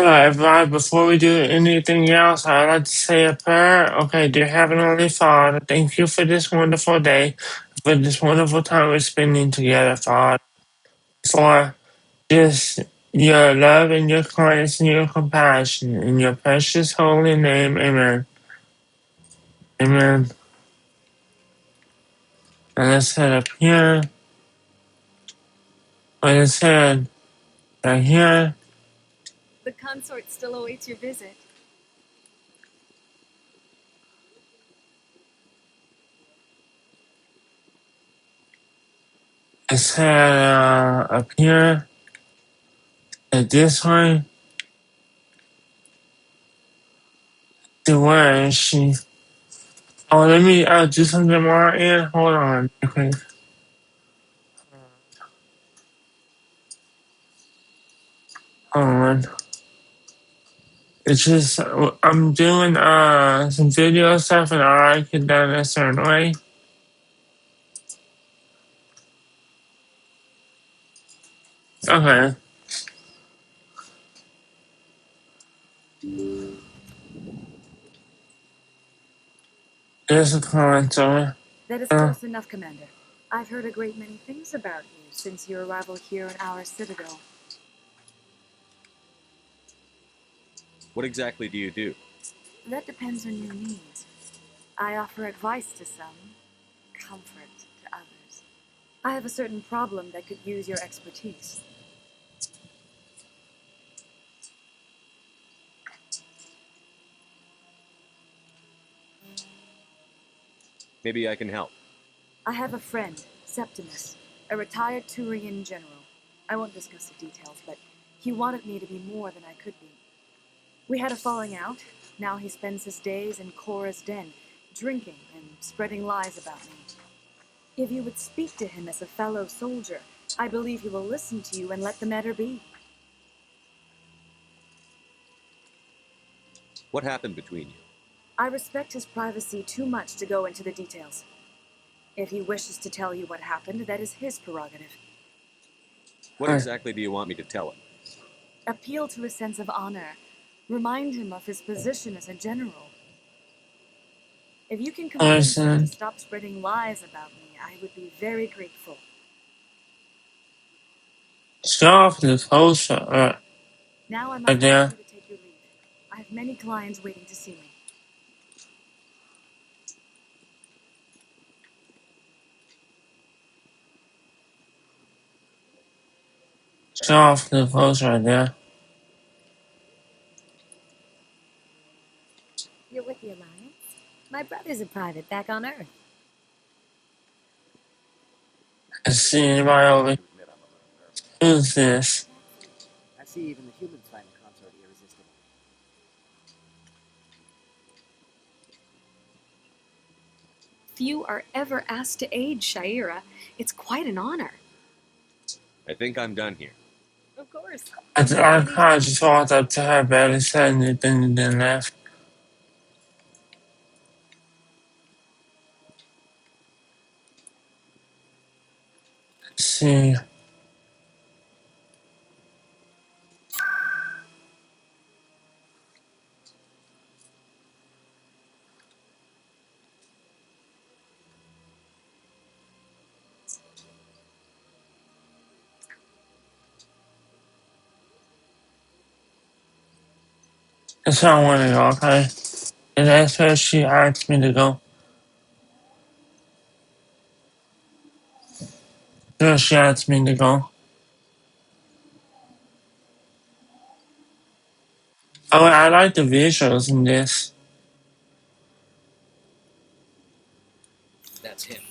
Hello, everybody. Before we do anything else, I'd like to say a prayer. Okay, dear Heavenly Father, thank you for this wonderful day, for this wonderful time we're spending together, Father, for just your love and your kindness and your compassion. In your precious holy name, amen. Amen. And let's head up here. Let's head right here. The consort still awaits your visit. Let's head up here. And this way. To where is she? Oh, let me do something more in. Hold on. Okay. Hold on. It's just I'm doing some video stuff and I like it done a certain way. Okay. There's a console. That is close enough, Commander. I've heard a great many things about you since your arrival here in our citadel. What exactly do you do? That depends on your needs. I offer advice to some, comfort to others. I have a certain problem that could use your expertise. Maybe I can help. I have a friend, Septimus, a retired Turian general. I won't discuss the details, but he wanted me to be more than I could be. We had a falling out. Now he spends his days in Cora's den, drinking and spreading lies about me. If you would speak to him as a fellow soldier, I believe he will listen to you and let the matter be. What happened between you? I respect his privacy too much to go into the details. If he wishes to tell you what happened, that is his prerogative. What exactly do you want me to tell him? Appeal to his sense of honor. Remind him of his position as a general. If you can convince him to stop spreading lies about me, I would be very grateful. Softly closer. Now I must ask you to take your leave. I have many clients waiting to see me. Softly close right there. You're with the Alliance? My brother's a private back on Earth. Let's see anybody over. Who's this? I see even the humans find the consort irresistible. Few are ever asked to aid Shaira. It's quite an honor. I think I'm done here. Of course. I kind of just walked up to her, barely said anything, and then left. Let's see. That's how I want to go, okay? And that's where she asked me to go. Where she asked me to go. Oh, I like the visuals in this. That's him.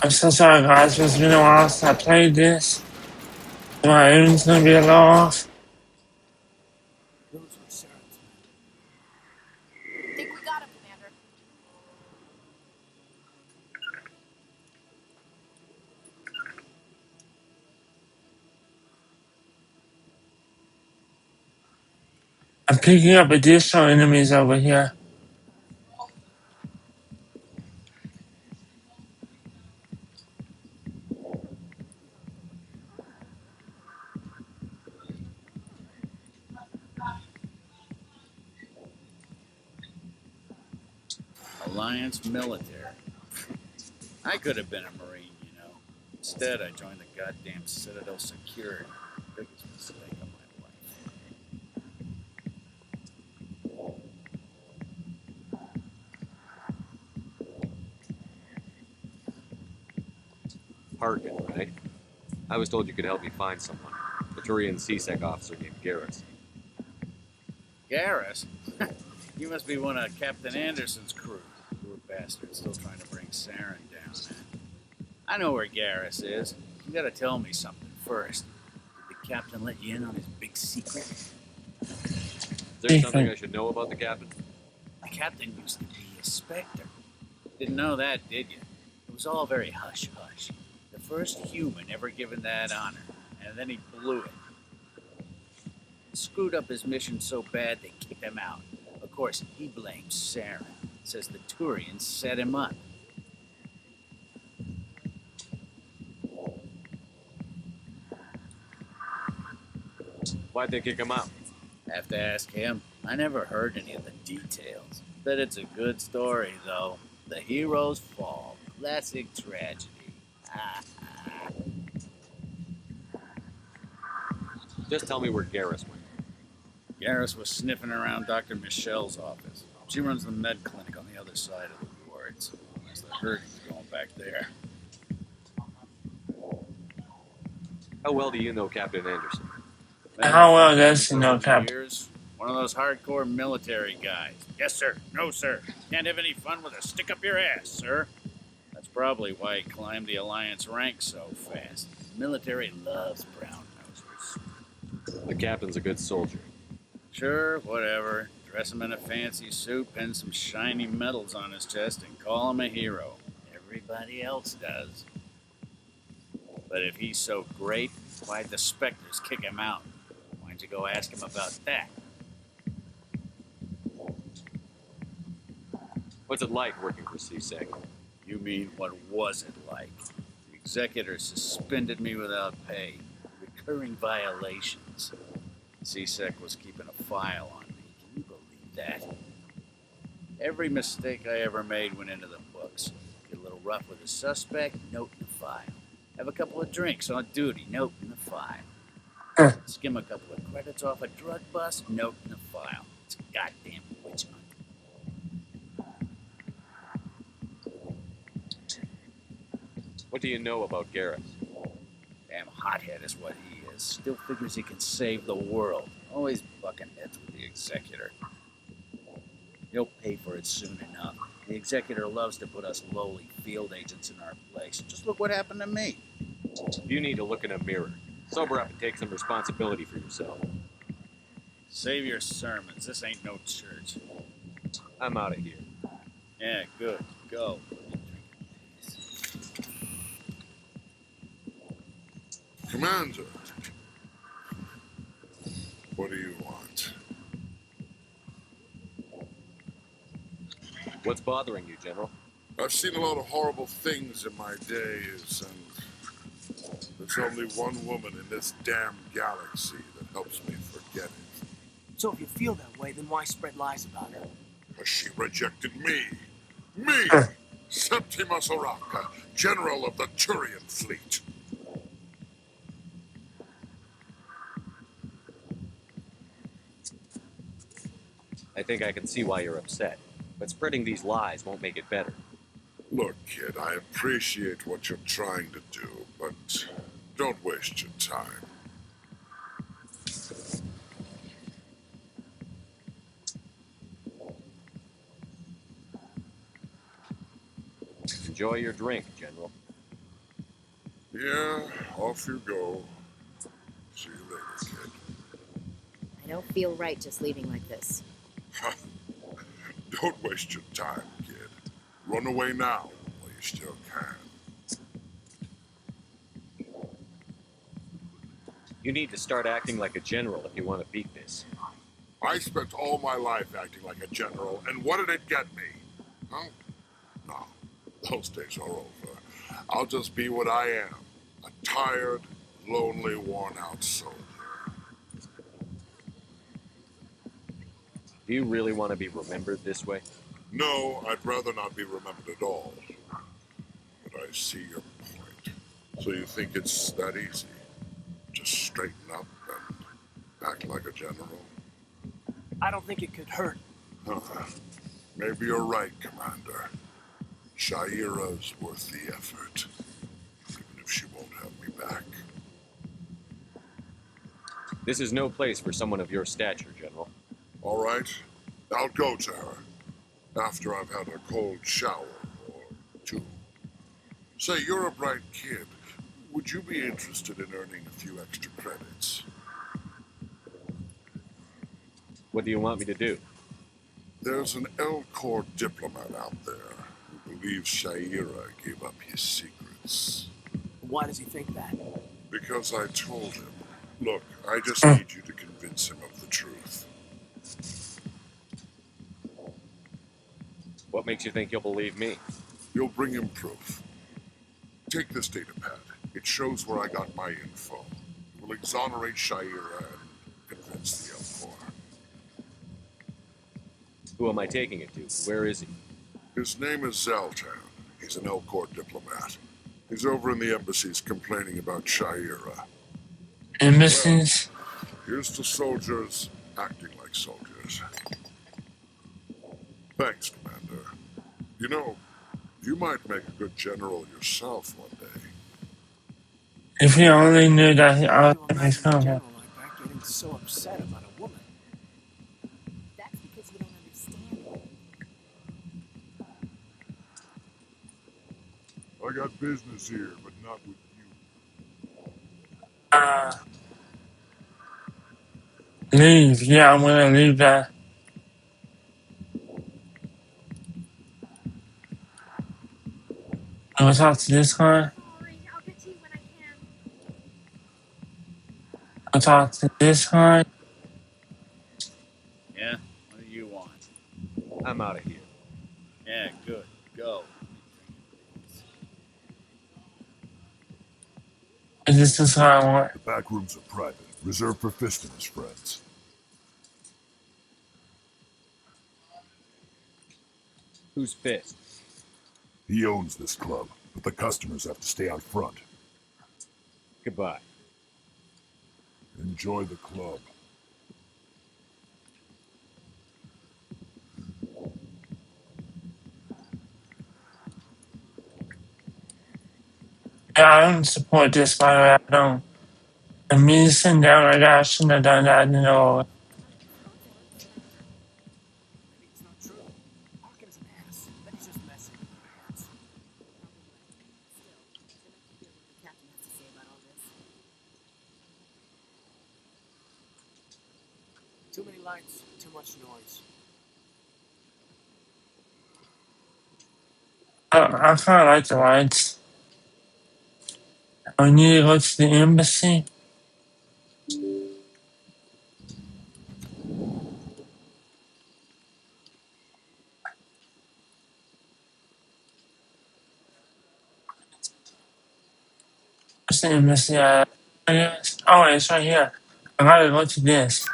I'm so sorry, guys. It's been a while since I played this. My aim's gonna be a little off. Those were Sarah's men. Think we got him, Commander. I'm picking up additional enemies over here. Alliance military. I could have been a Marine, you know. Instead, I joined the goddamn Citadel Security. Biggest mistake of my Harkin, right? I was told you could help me find someone. A Turian CSEC officer named Garrus. life. Garrus? You must be one of Captain Anderson's crew. Poor bastard, still trying to bring Saren down, eh? I know where Garrus is. You gotta tell me something first. Did the captain let you in on his big secret? Is there something I should know about the captain? The captain used to be a Spectre. Didn't know that, did you? It was all very hush-hush. The first human ever given that honor, and then he blew it. He screwed up his mission so bad they kicked him out. Of course, he blames Saren. Says the Turians set him up. Why'd they kick him out? Have to ask him. I never heard any of the details. Bet it's a good story, though. The hero's fall. Classic tragedy. Just tell me where Garrus went. Garrus was sniffing around Dr. Michelle's office. She runs the med clinic on the other side of the wards. Unless the herding's going back there. How well do you know Captain Anderson? How well does he know Captain? Years. One of those hardcore military guys. Yes, sir. No, sir. Can't have any fun with a stick up your ass, sir. That's probably why he climbed the Alliance ranks so fast. The military loves brown nosers. The captain's a good soldier. Sure, whatever. Dress him in a fancy suit, pin some shiny medals on his chest, and call him a hero. Everybody else does. But if he's so great, why'd the Spectres kick him out? Why don't you go ask him about that? What's it like working for CSEC? You mean, what was it like? The executor suspended me without pay. Recurring violations. CSEC was keeping a file on me. Can you believe that? Every mistake I ever made went into the books. Get a little rough with a suspect, note in the file. Have a couple of drinks on duty, note in the file. Skim a couple of credits off a drug bust, note in the file. It's a goddamn witch hunt. What do you know about Garrus? Damn hothead is what he is. Still figures he can save the world. Always bucking heads with the executor. He'll pay for it soon enough. The executor loves to put us lowly field agents in our place. Just look what happened to me. You need to look in a mirror. Sober up and take some responsibility for yourself. Save your sermons. This ain't no church. I'm out of here. Yeah, good. Go. Commander, what do you want? What's bothering you, General? I've seen a lot of horrible things in my days, and there's only one woman in this damn galaxy that helps me forget it. So if you feel that way, then why spread lies about her? Because she rejected me. Me! Septimus Oraka, General of the Turian Fleet. I think I can see why you're upset, but spreading these lies won't make it better. Look, kid, I appreciate what you're trying to do, but don't waste your time. Enjoy your drink, General. Yeah, off you go. See you later, kid. I don't feel right just leaving like this. Don't waste your time, kid. Run away now while you still can. You need to start acting like a general if you want to beat this. I spent all my life acting like a general, and what did it get me? Huh? No, those days are over. I'll just be what I am, a tired, lonely, worn-out soldier. Do you really want to be remembered this way? No, I'd rather not be remembered at all. But I see your point. So you think it's that easy? Just straighten up and act like a general? I don't think it could hurt. Huh. Maybe you're right, Commander. Shaira's worth the effort, even if she won't have me back. This is no place for someone of your stature, General. All right, I'll go to her after I've had a cold shower or two. Say, you're a bright kid. Would you be interested in earning a few extra credits? What do you want me to do? There's an L-Corps diplomat out there who believes Shaira gave up his secrets. Why does he think that? Because I told him. Look, I just need you to convince him of the truth. What makes you think you'll believe me? You'll bring him proof. Take this data pad. It shows where I got my info. It will exonerate Shaira and convince the L-Corps. Who am I taking it to? Where is he? His name is Zaltan. He's an L-Corps diplomat. He's over in the embassies complaining about Shaira. Embassies? Here's to soldiers acting like soldiers. Thanks, Commander. You know, you might make a good general yourself one day. If he only knew that I was To in his imagine a company. general like that getting so upset about a woman. That's because you don't understand. I got business here, but not with you. Leave. Yeah, I'm gonna leave that. I'm gonna talk to this guy. Sorry, I'll get to you when I can. I'll talk to this guy. Yeah? What do you want? I'm out of here. Yeah, good. Go. This is what I want. The back rooms are private, reserved for Fist and his friends. Who's Fist? He owns this club, but the customers have to stay out front. Goodbye. Enjoy the club. Yeah, I don't support this, by the way. I don't. And me sitting down like that, I shouldn't have done that, you know. Maybe it's not true. Hawkins an ass. But he's just messing with our heads. Still, I'd like to hear what the captain has to say about all this. Too many lights, too much noise. I kind of like the lights. I need to go to the embassy. What's the embassy at? I guess. Oh, it's right here. I gotta go to this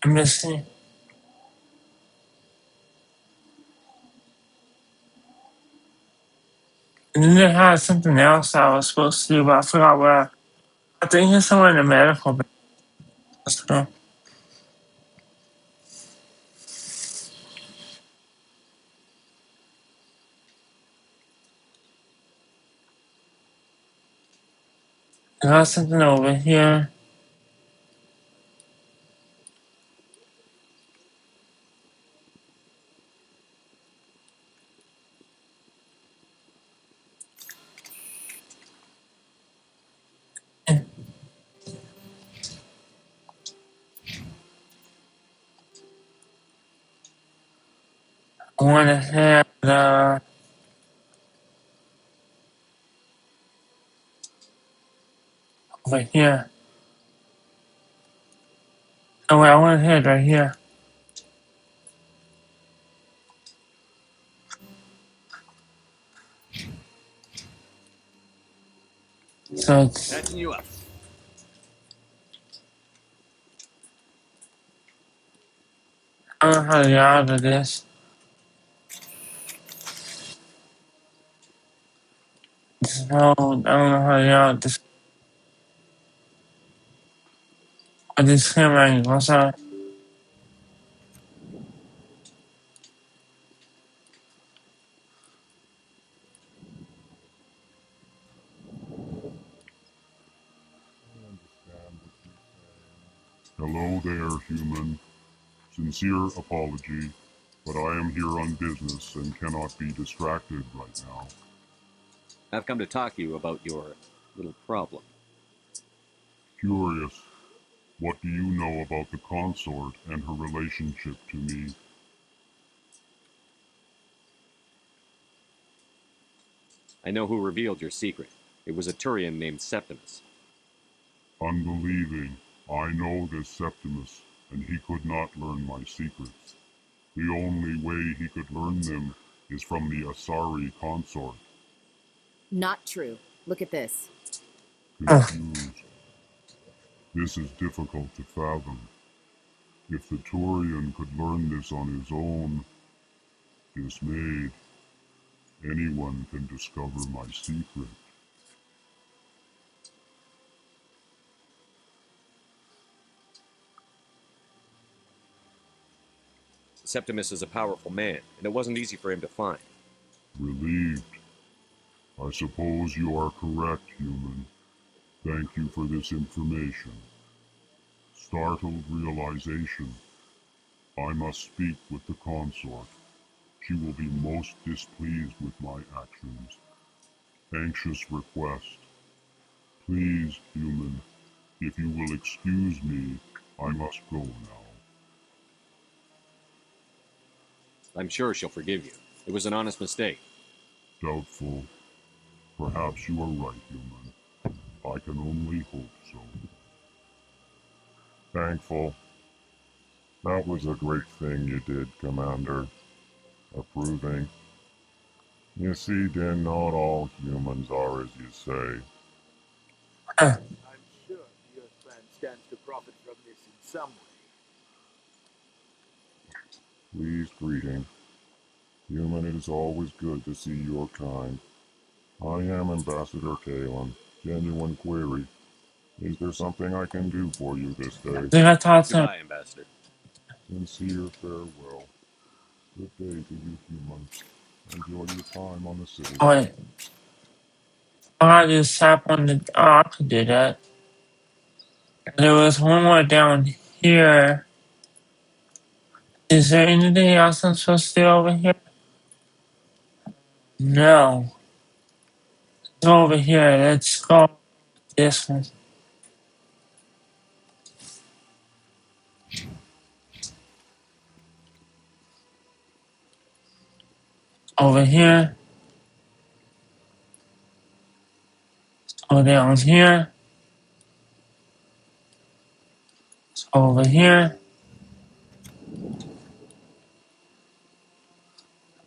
embassy. And then they had something else I was supposed to do, but I forgot where. I think it's somewhere in the medical hospital. I got something over here. I want to have the. Over here. Oh, wait, I want to head right here. So it's, Patching you up. I don't know how to get out of this. No, I don't know how to get out of this. With this camera angle, what's up? Hello there, human. Sincere apology, but I am here on business and cannot be distracted right now. I've come to talk to you about your little problem. Curious, what do you know about the consort and her relationship to me? I know who revealed your secret. It was a Turian named Septimus. Unbelieving, I know this Septimus, and he could not learn my secrets. The only way he could learn them is from the Asari consort. Not true. Look at this. Confused. This is difficult to fathom. If the Turian could learn this on his own, dismayed, anyone can discover my secret. Septimus is a powerful man, and it wasn't easy for him to find. Relieved. I suppose you are correct, human. Thank you for this information. Startled realization. I must speak with the consort. She will be most displeased with my actions. Anxious request. Please, human, if you will excuse me, I must go now. I'm sure she'll forgive you. It was an honest mistake. Doubtful. Perhaps you are right, human. I can only hope so. Thankful. That was a great thing you did, Commander. Approving. You see, Din, not all humans are as you say. Huh. I'm sure the Earthman stands to profit from this in some way. Please greeting. Human, it is always good to see your kind. I am Ambassador Kalen. Genuine query. Is there something I can do for you this day? I think I taught some. Goodbye, Ambassador. Sincere farewell. Good day to you, human. Enjoy your time on the city. Oh, wait. I just tap on the. Oh, I could do that. There was one more down here. Is there anything else I'm supposed to do over here? No. Let's go over here. Let's go this one. Over here. Go down here. Over here.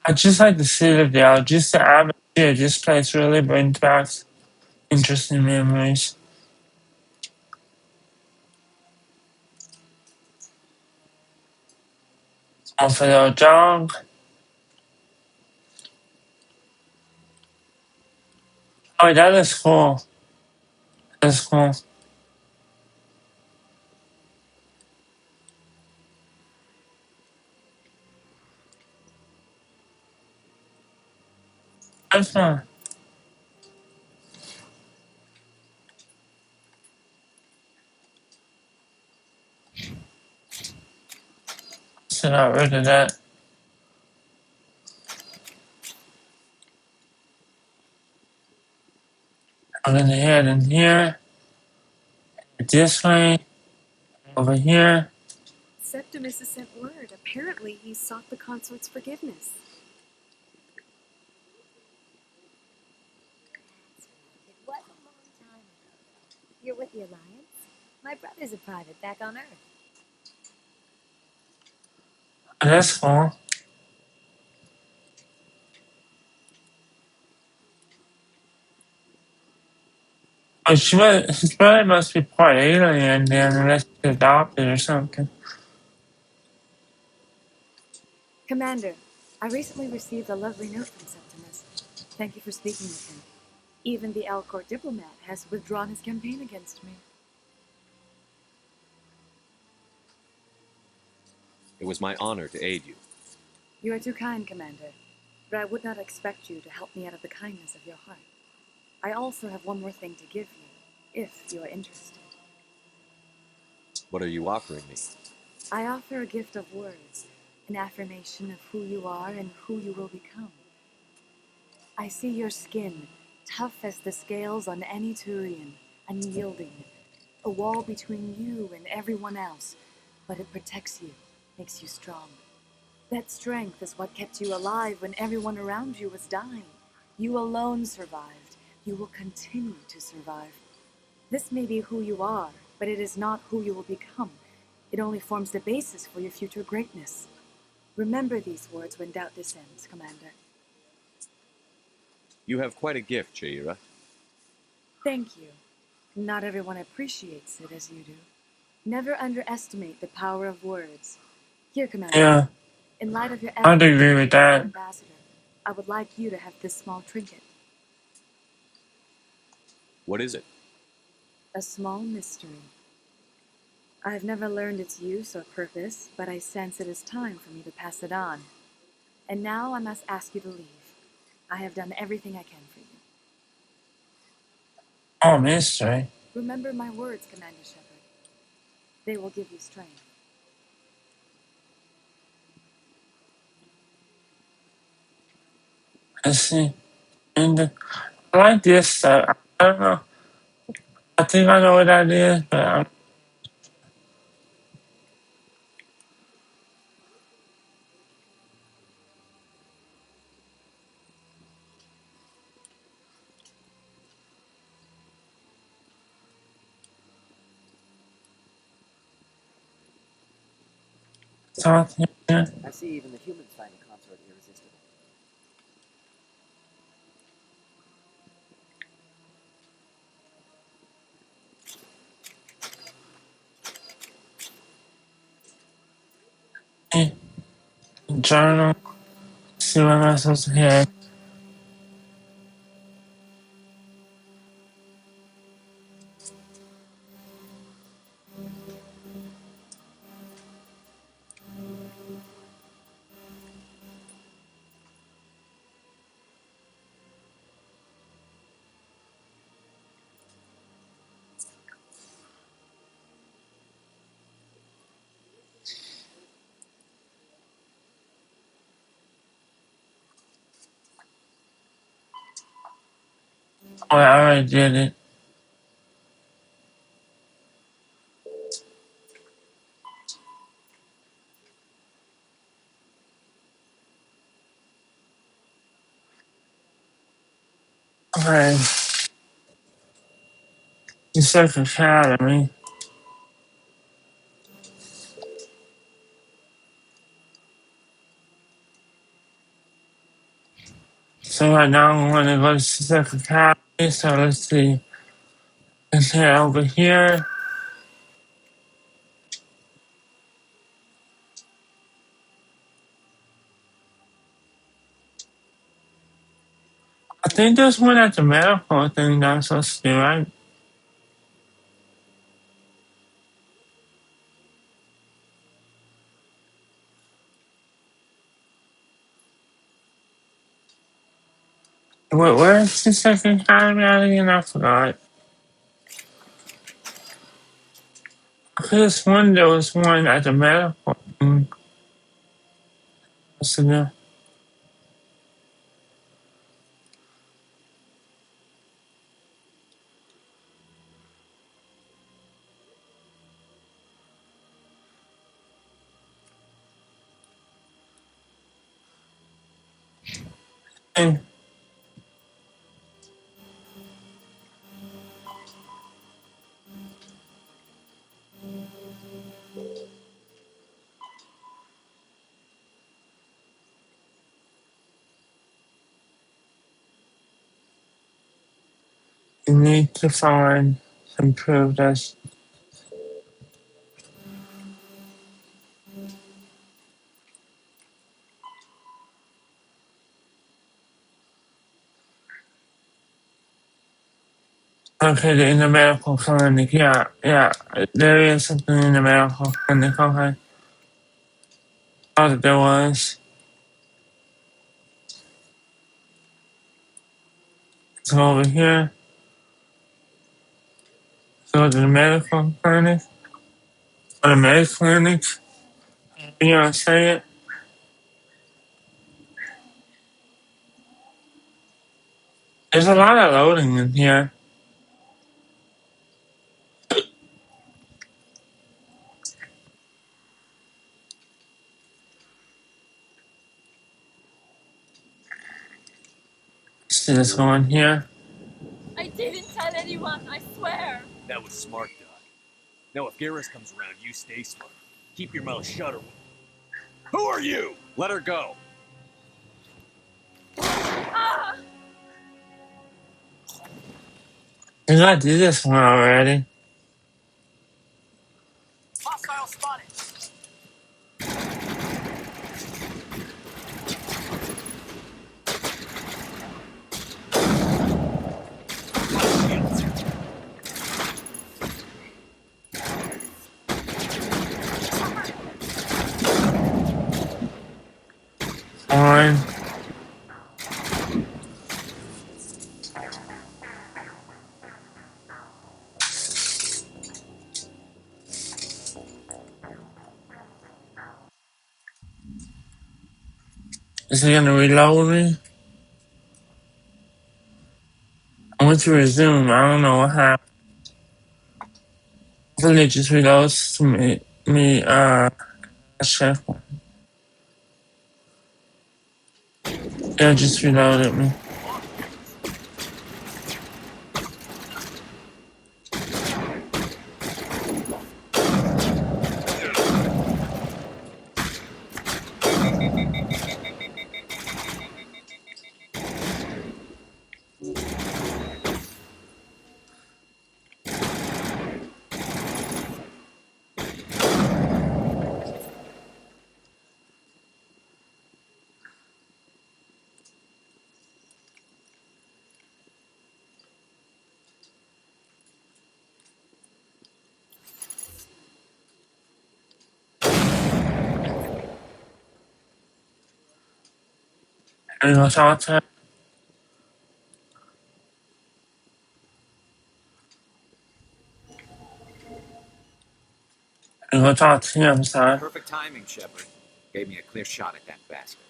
I just like the Citadel. Just the atmosphere of this place really brings back interesting memories. One for the dog. Oh, that is cool. That's cool. That's fun. So got rid of that. I'm gonna head in here. This way. Over here. Septimus has sent word. Apparently, he sought the consort's forgiveness. It was a long time ago. You're with the Alliance? My brother's a private back on Earth. That's cool. Oh, his brother must be part alien then, unless he's adopted or something. Commander, I recently received a lovely note from Septimus. Thank you for speaking with him. Even the Alcor diplomat has withdrawn his campaign against me. It was my honor to aid you. You are too kind, Commander, but I would not expect you to help me out of the kindness of your heart. I also have one more thing to give you, if you are interested. What are you offering me? I offer a gift of words, an affirmation of who you are and who you will become. I see your skin, tough as the scales on any Turian, unyielding, a wall between you and everyone else, but it protects you, makes you strong. That strength is what kept you alive when everyone around you was dying. You alone survived. You will continue to survive. This may be who you are, but it is not who you will become. It only forms the basis for your future greatness. Remember these words when doubt descends, Commander. You have quite a gift, Jaira. Thank you. Not everyone appreciates it as you do. Never underestimate the power of words. Here, Commander, Yeah, in light of your I'd efforts agree as with the Alpha that. Ambassador, I would like you to have this small trinket. What is it? A small mystery. I've never learned its use or purpose, but I sense it is time for me to pass it on. And now I must ask you to leave. I have done everything I can for you. Oh, mystery. Remember my words, Commander Shepard. They will give you strength. Let's see. And I like this. I don't know. I think I know what that is, but I'm talking. I see even the humans find the consort irresistible. Journal. See what I'm supposed to hear. Oh, I already did it. Okay. You said academy. So right now I'm going to go to Sec Academy. So let's see. Let's head over here. I think there's one at the medical thing that I'm supposed to do, right? Where's the second academy at again? I forgot. I could have sworn there was one at the medical thing. What's the thing? You need to find some proof that's located in the medical clinic. Yeah, there is something in the medical clinic. Okay, thought that there was. Let's go over here. Let's go to the medical clinic. Or the medical clinic. You gonna say it? There's a lot of loading in here. Let's go in here. I didn't tell anyone, I swear. That was smart, Doc. Now, if Garrus comes around, you stay smart. Keep your mouth shut or... Who are you? Let her go. Ah! Did I do this one already? Hostile spotted. Fine. Is it gonna reload me? I went to resume. I don't know what happened. Hopefully it just reloads to me, check. Yeah, it just reloaded me. Are you gonna talk to him? Are you gonna talk to him, son? Perfect timing, Shepard. Gave me a clear shot at that bastard.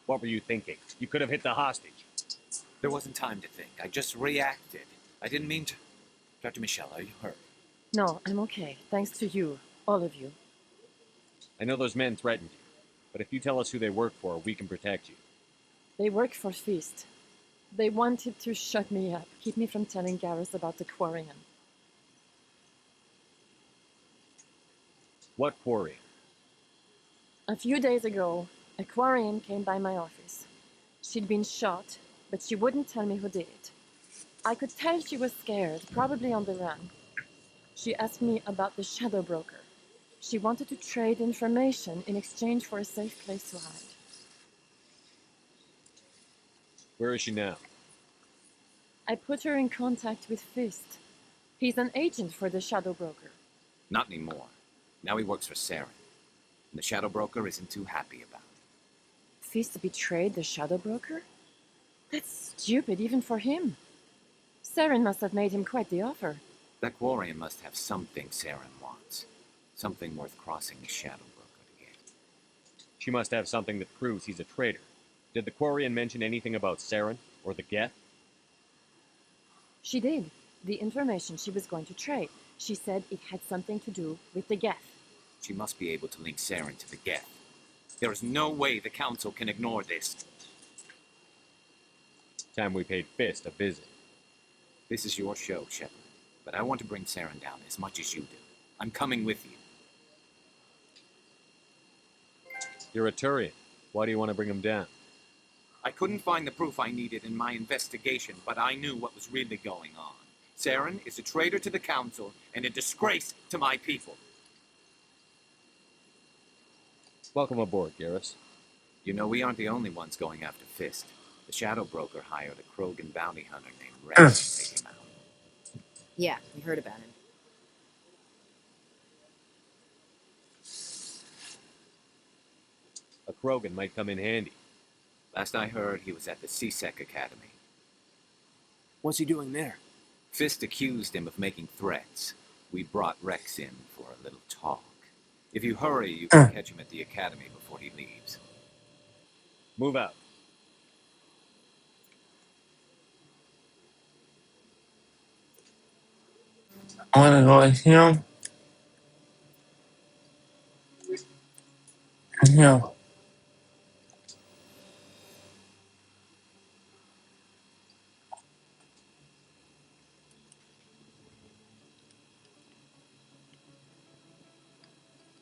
What were you thinking? You could have hit the hostage. There wasn't time to think. I just reacted. I didn't mean to... Dr. Michelle, are you hurt? No, I'm okay. Thanks to you. All of you. I know those men threatened you, but if you tell us who they work for, we can protect you. They work for Feast. They wanted to shut me up, keep me from telling Garrus about the Quarian. What quarry? A few days ago, a Quarian came by my office. She'd been shot, but she wouldn't tell me who did it. I could tell she was scared, probably on the run. She asked me about the Shadow Broker. She wanted to trade information in exchange for a safe place to hide. Where is she now? I put her in contact with Fist. He's an agent for the Shadow Broker. Not anymore. Now he works for Saren. And the Shadow Broker isn't too happy about it. Fist betrayed the Shadow Broker? That's stupid, even for him. Saren must have made him quite the offer. That Quarian must have something Saren wants. Something worth crossing the Shadow Broker to get. She must have something that proves he's a traitor. Did the Quarian mention anything about Saren or the Geth? She did. The information she was going to trade. She said it had something to do with the Geth. She must be able to link Saren to the Geth. There is no way the Council can ignore this. Time we paid Fist a visit. This is your show, Shepard. But I want to bring Saren down as much as you do. I'm coming with you. You're a Turian. Why do you want to bring him down? I couldn't find the proof I needed in my investigation, but I knew what was really going on. Saren is a traitor to the Council and a disgrace to my people. Welcome aboard, Garrus. You know, we aren't the only ones going after Fist. The Shadow Broker hired a Krogan bounty hunter named Rex to take him out. Yeah, we heard about him. A Krogan might come in handy. Last I heard, he was at the CSEC Academy. What's he doing there? Fist accused him of making threats. We brought Rex in for a little talk. If you hurry, you can catch him at the Academy before he leaves. Move out. I wanna go with him. No.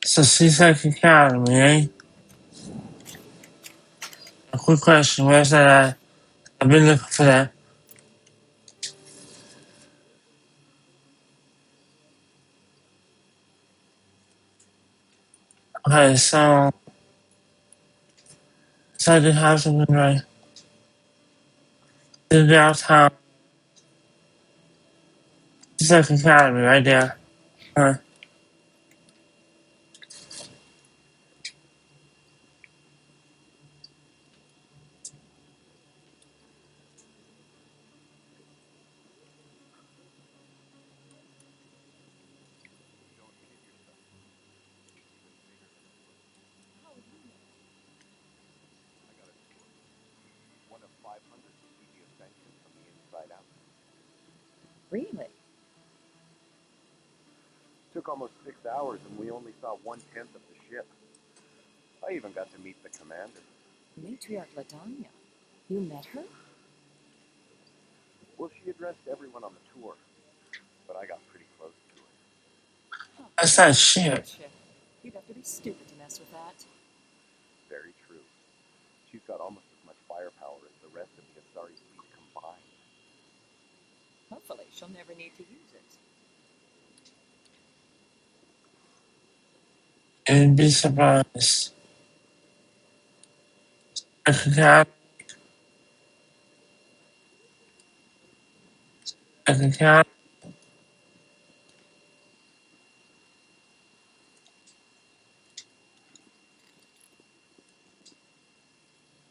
It's a C-Sec Academy, eh? A quick question, where's that at? I've been looking for that. Okay, so inside the house of the right. The downtown C-Sec Academy right there. Huh. One of 500 to see the ascension from the inside out. Really? Took almost 6 hours and we only saw 1/10 of the ship. I even got to meet the commander. Matriarch Latanya. You met her? Well, she addressed everyone on the tour, but I got pretty close to her. Oh, What's that shit? shit. You'd have to be stupid to mess with that. Very true. She's got almost as much firepower as the rest of the Asari fleet combined. Hopefully, she'll never need to use it. You'd be surprised. Academy. Academy.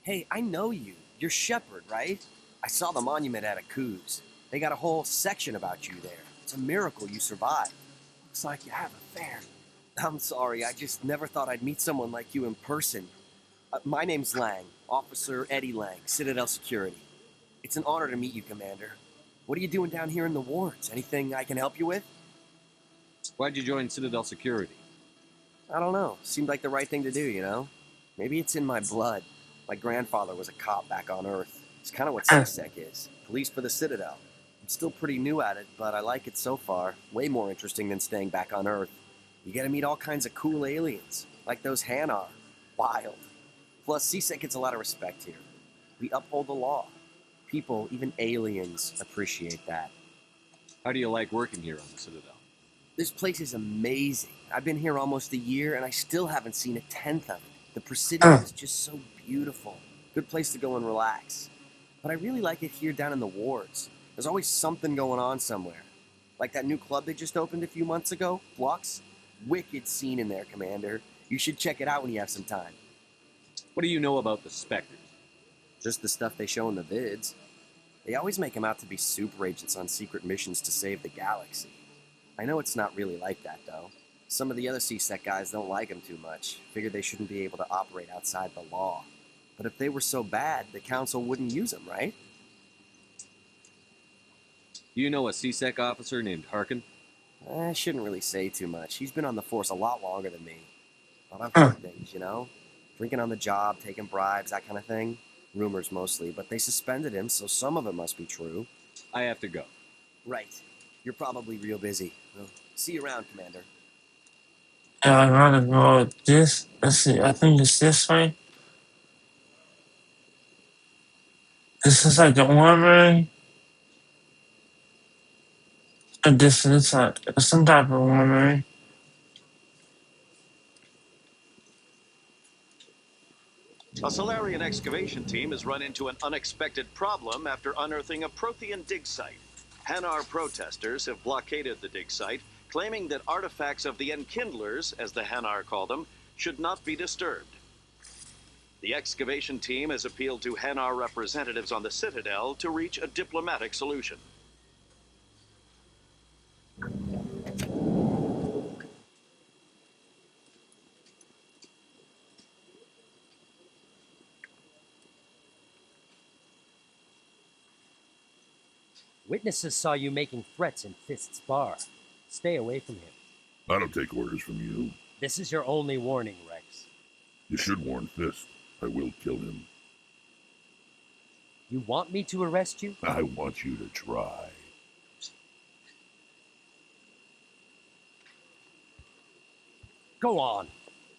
Hey, I know you. You're Shepard, right? I saw the monument at Akuz. They got a whole section about you there. It's a miracle you survived. Looks like you have a fan. I'm sorry, I just never thought I'd meet someone like you in person. My name's Lang, Officer Eddie Lang, Citadel Security. It's an honor to meet you, Commander. What are you doing down here in the wards? Anything I can help you with? Why'd you join Citadel Security? I don't know. Seemed like the right thing to do, you know? Maybe it's in my blood. My grandfather was a cop back on Earth. It's kind of what CSEC is. Police for the Citadel. I'm still pretty new at it, but I like it so far. Way more interesting than staying back on Earth. You get to meet all kinds of cool aliens, like those Hanar. Wild. Plus, CSEC gets a lot of respect here. We uphold the law. People, even aliens, appreciate that. How do you like working here on the Citadel? This place is amazing. I've been here almost a year, and I still haven't seen a tenth of it. The Presidium is just so beautiful. Good place to go and relax. But I really like it here down in the wards. There's always something going on somewhere. Like that new club they just opened a few months ago, Flux. Wicked scene in there, Commander. You should check it out when you have some time. What do you know about the Spectres? Just the stuff they show in the vids. They always make them out to be super agents on secret missions to save the galaxy. I know it's not really like that, though. Some of the other CSEC guys don't like them too much. Figure they shouldn't be able to operate outside the law. But if they were so bad, the Council wouldn't use them, right? Do you know a CSEC officer named Harkin? I shouldn't really say too much. He's been on the force a lot longer than me. But I've heard things, you know? Drinking on the job, taking bribes, that kind of thing. Rumors mostly, but they suspended him, so some of it must be true. I have to go. Right. You're probably real busy. Well, see you around, Commander. Yeah, I gotta go this. Let's see, I think it's this way. This is like the armory. Or this is like some type of armory. A Solarian excavation team has run into an unexpected problem after unearthing a Prothean dig site. Hanar protesters have blockaded the dig site, claiming that artifacts of the Enkindlers, as the Hanar call them, should not be disturbed. The excavation team has appealed to Hanar representatives on the Citadel to reach a diplomatic solution. Witnesses saw you making threats in Fist's bar. Stay away from him. I don't take orders from you. This is your only warning, Rex. You should warn Fist. I will kill him. You want me to arrest you? I want you to try. Go on.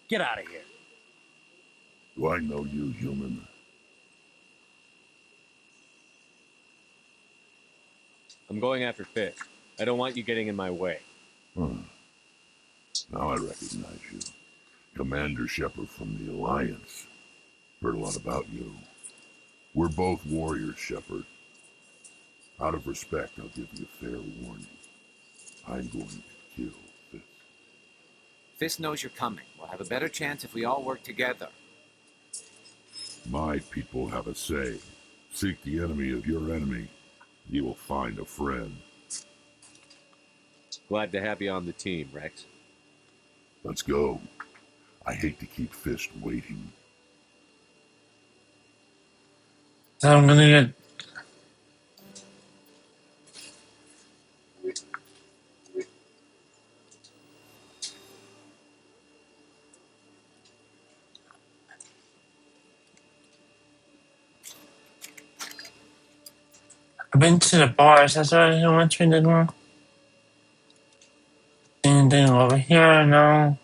Get out of here. Do I know you, human? I'm going after Fist. I don't want you getting in my way. Huh. Now I recognize you. Commander Shepard from the Alliance. Heard a lot about you. We're both warriors, Shepard. Out of respect, I'll give you a fair warning. I'm going to kill Fist. Fist knows you're coming. We'll have a better chance if we all work together. My people have a say. Seek the enemy of your enemy. You will find a friend. Glad to have you on the team, Rex. Let's go. I hate to keep Fist waiting. So I'm gonna get. I've been to the bars. That's what he wants me to do. Anything over here? No.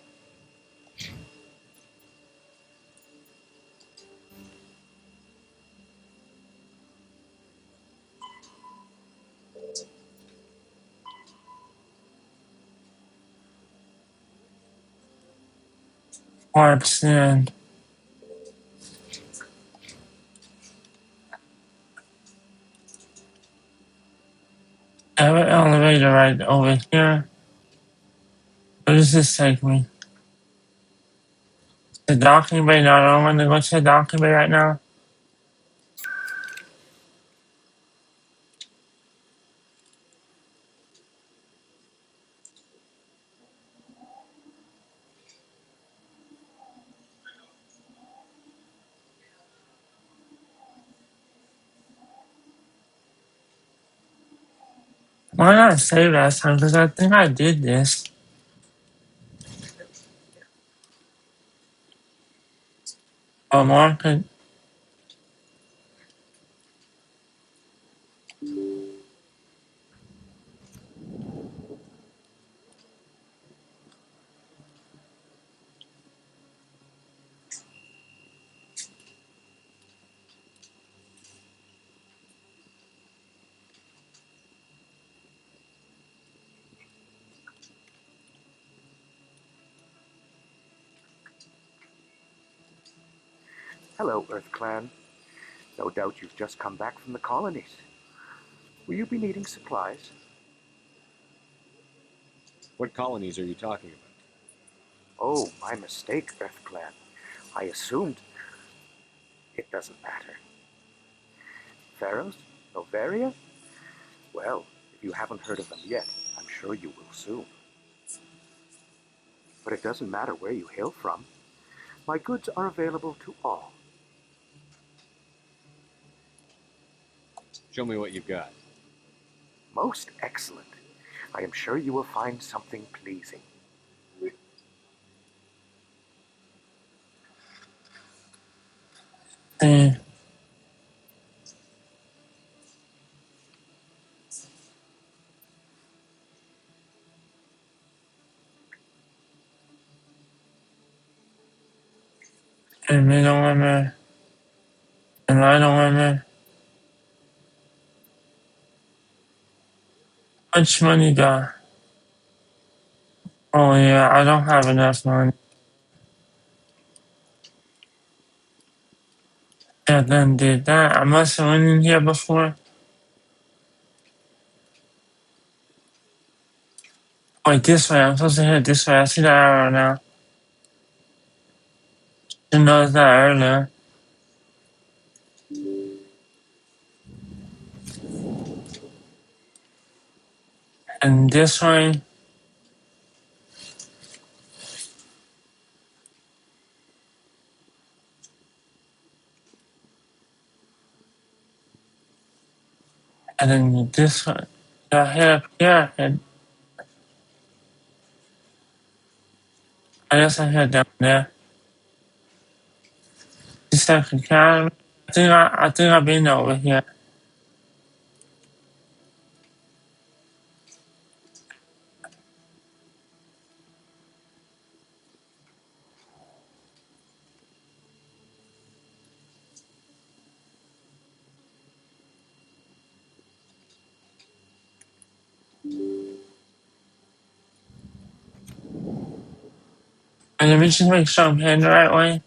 Parts then. I have an elevator right over here. Where does this take me? The docking bay? No, I don't want to go to the docking bay right now. Why not save last time? Because I think I did this. Oh, market. Hello, Earth Clan. No doubt you've just come back from the colonies. Will you be needing supplies? What colonies are you talking about? Oh, my mistake, Earth Clan. I assumed... It doesn't matter. Pharaohs? Novaria? Well, if you haven't heard of them yet, I'm sure you will soon. But it doesn't matter where you hail from. My goods are available to all. Show me what you've got. Most excellent. I am sure you will find something pleasing. Eh. And middle women. And right women. Much money do? Oh yeah, I don't have enough money. Yeah, then did that. I must have went in here before. Wait, this way. I'm supposed to head this way. I see the arrow now. Didn't notice that earlier. And this way. And then this way. I head up here. And I guess I head down there. This academy. I think I've been over here. And let me just make sure I'm heading the right way.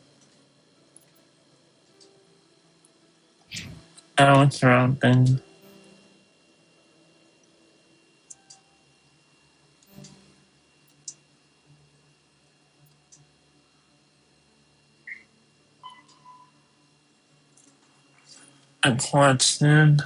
I went the wrong thing. At Quartz then.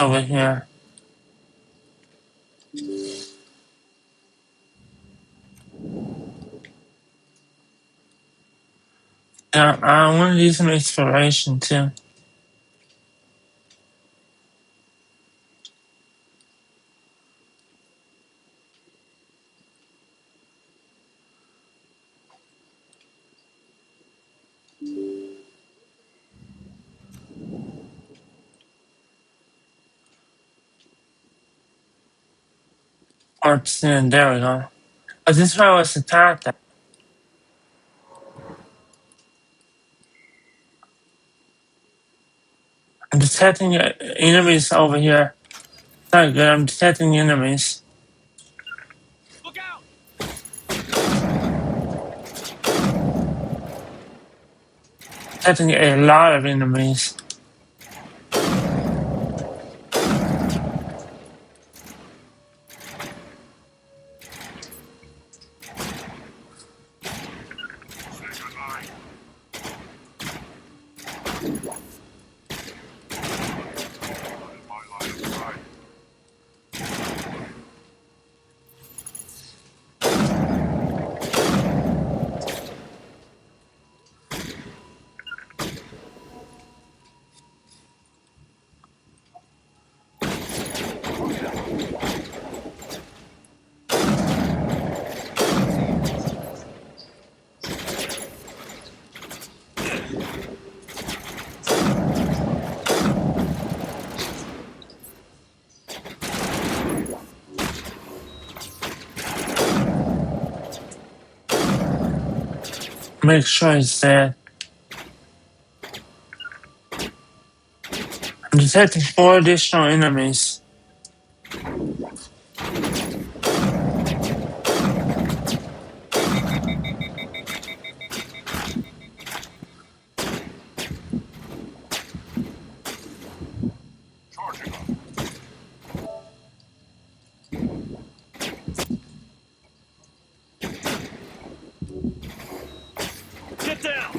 Over here. Yeah, I want to do some exploration too. Quartz then. There we go. Oh, this is where I was attacked. I'm detecting enemies over here. Not good. I'm detecting enemies. Look out! Detecting a lot of enemies. Make sure it's there. I'm detecting 4 additional enemies. Get down!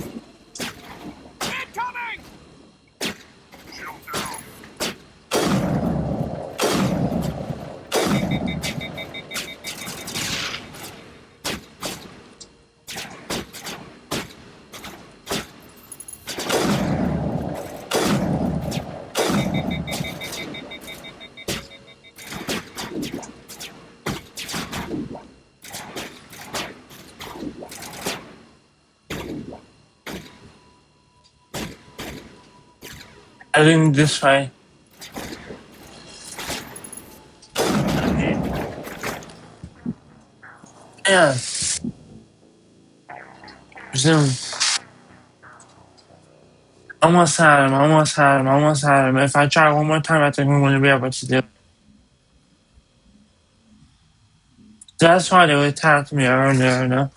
Incoming! Heading this way. Yeah. Resume. Almost had him. Almost had him. Almost had him. If I try one more time, I think I'm going to be able to do it. That's why they attacked me earlier, you know?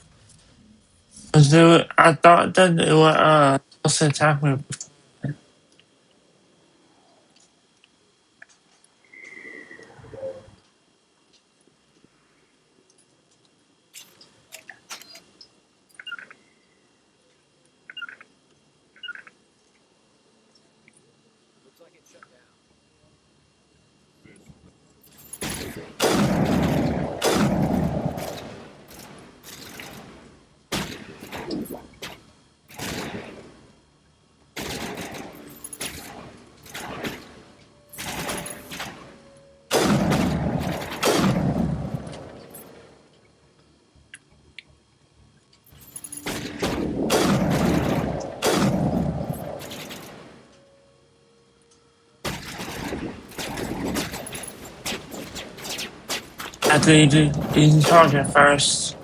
Because I thought that they were supposed to attack me. I have to eat the target first.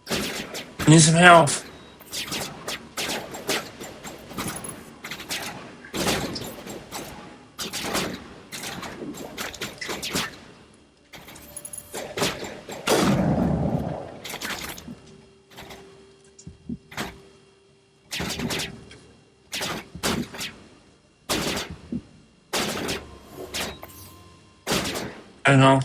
I need some health. I know.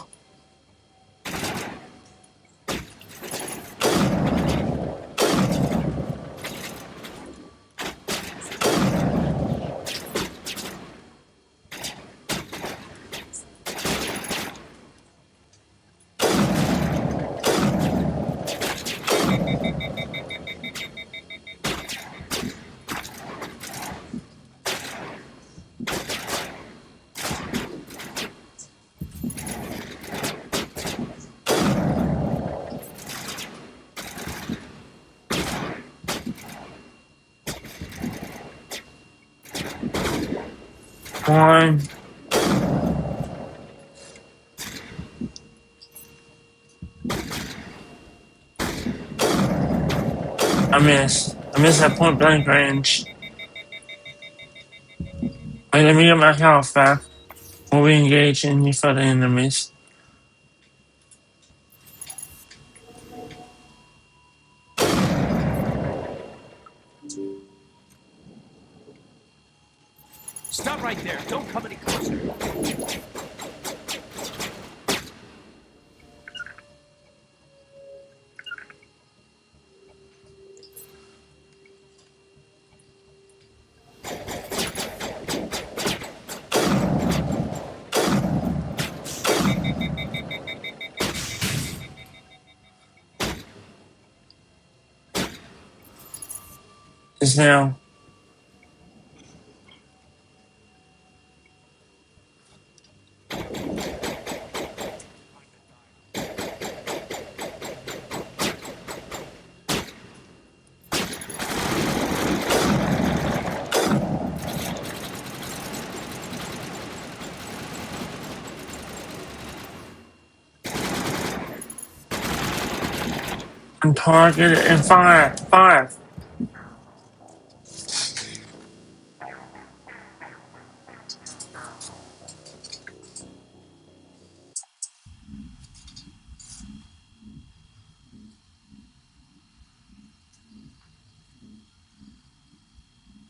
One. I missed. I missed at point blank range. Wait, let me get my health back before we engage any further enemies. Stop right there. Don't come any closer. Just now. And target it and fire. Fire.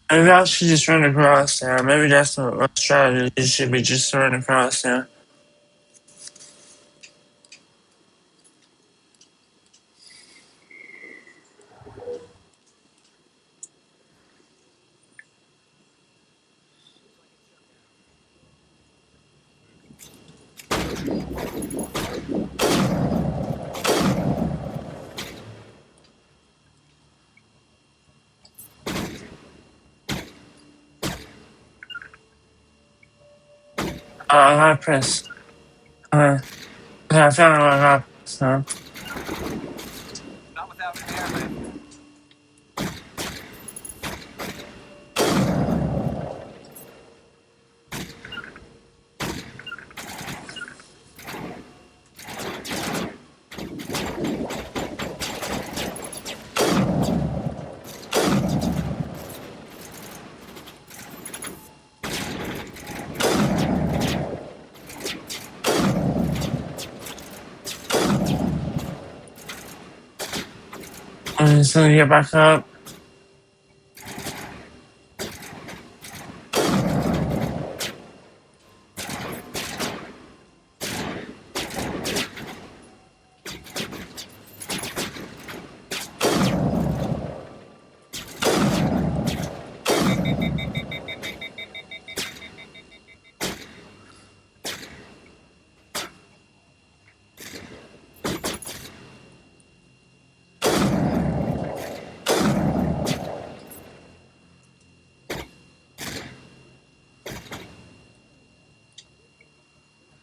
Maybe I should just run across there. Maybe that's the strategy. It should be just run across there. I gotta press. Okay, I found what I got press now. Not without an airman. I'm just gonna get back up.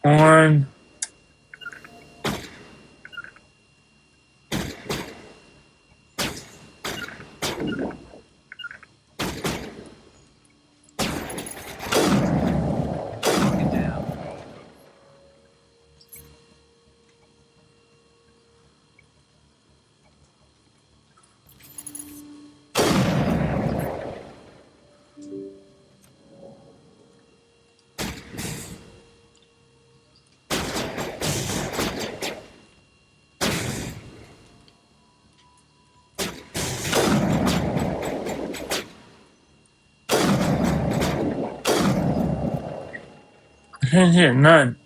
One. I can't hit none.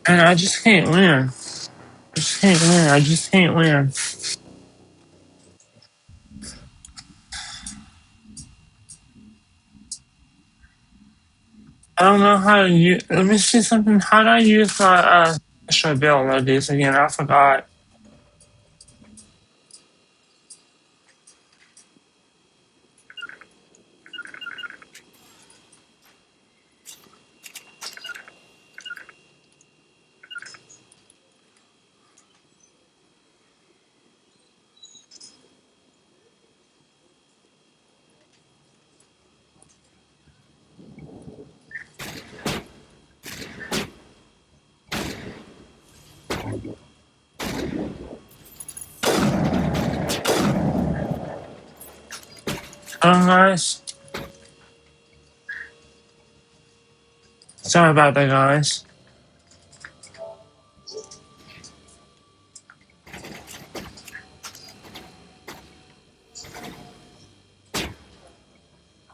And I just can't win. I just can't win. I just can't win. I don't know how to use. Let me see something. How do I use my special abilities again? I forgot. Guys. Sorry about that, guys.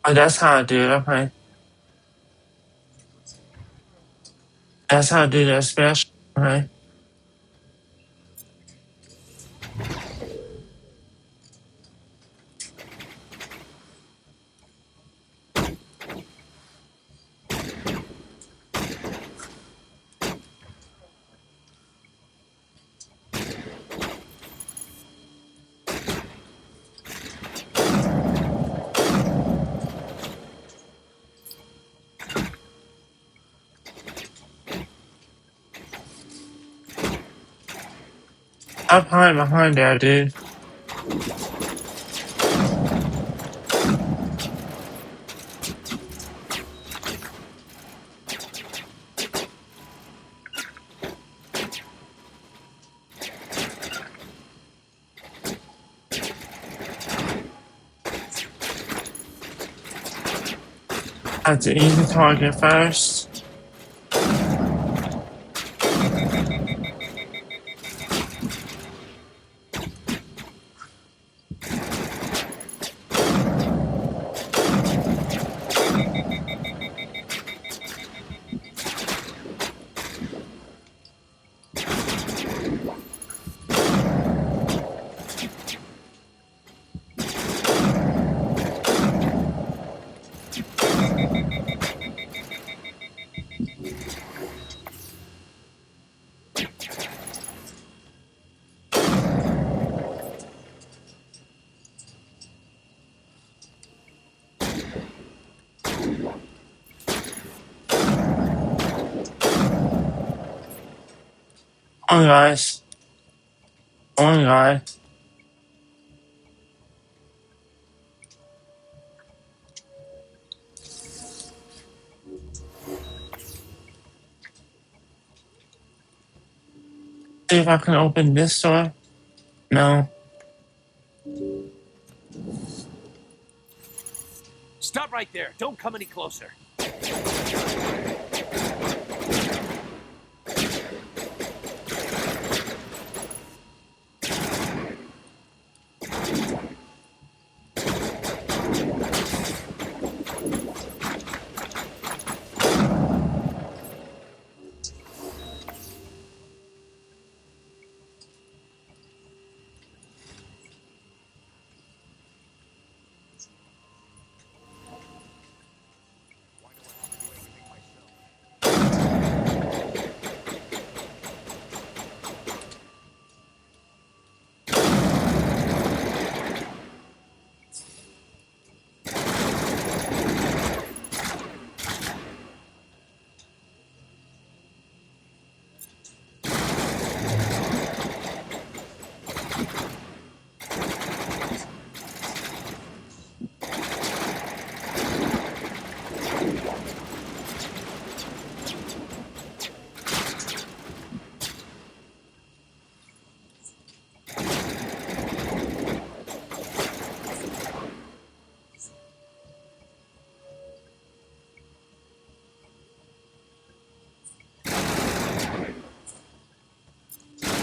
Oh, that's how I do it. Okay. That's how I do that special. Okay. I'm hiding behind there, dude. That's the easy target first. Come on, guys. Come on, guys. See if I can open this door. No. Stop right there. Don't come any closer.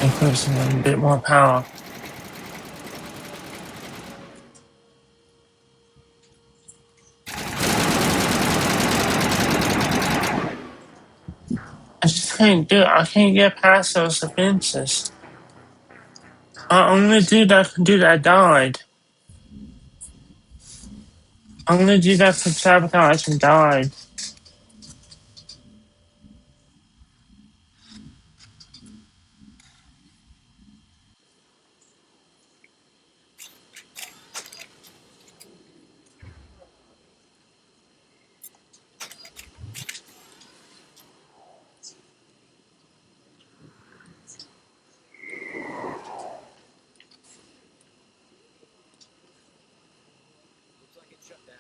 Increase a bit more power. I just can't do it. I can't get past those defenses. Only dude that can do that died. Only dude that could sabotage and died. Looks like it's shut down.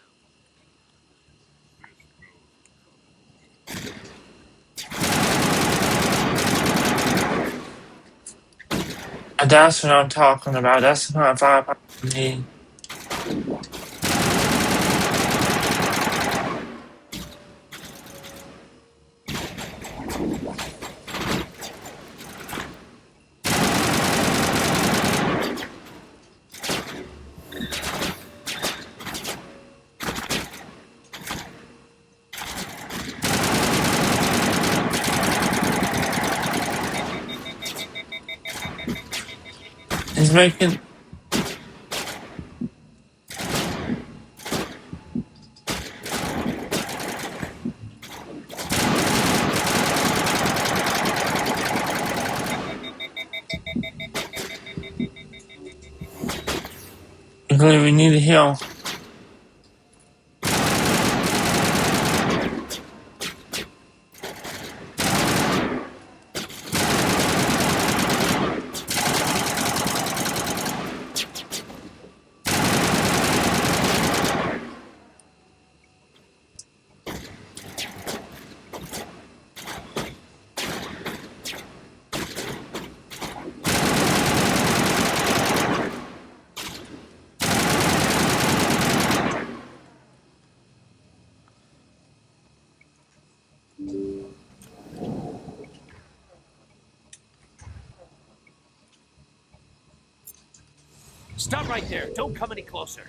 And that's what I'm talking about. That's the kind of vibe I need. He's making. Because we need a heal. Stop right there. Don't come any closer.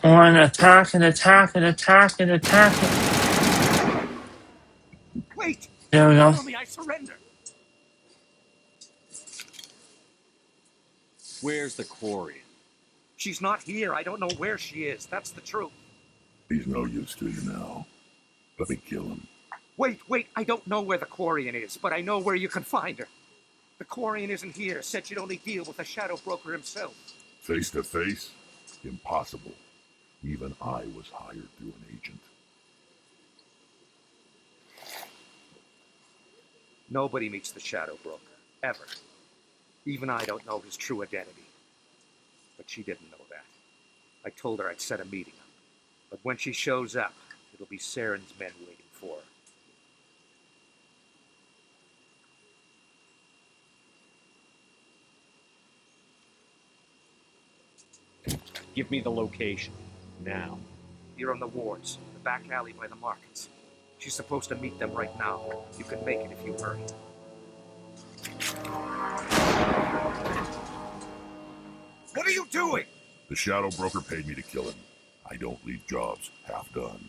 On, attack it, attack it, attack it, attack it. Wait! There we go. Tell me I surrender! Where's the Quarian? She's not here. I don't know where she is. That's the truth. He's no use to you now. Let me kill him. Wait, I don't know where the Quarian is, but I know where you can find her. The Quarian isn't here. Said she'd only deal with the Shadow Broker himself. Face to face? Impossible. Even I was hired through an agent. Nobody meets the Shadow Broker, ever. Even I don't know his true identity. But she didn't know that. I told her I'd set a meeting up. But when she shows up, it'll be Saren's men waiting for her. Give me the location. Now. You're on the wards, the back alley by the markets. She's supposed to meet them right now. You can make it if you hurry. What are you doing? The Shadow Broker paid me to kill him. I don't leave jobs half done.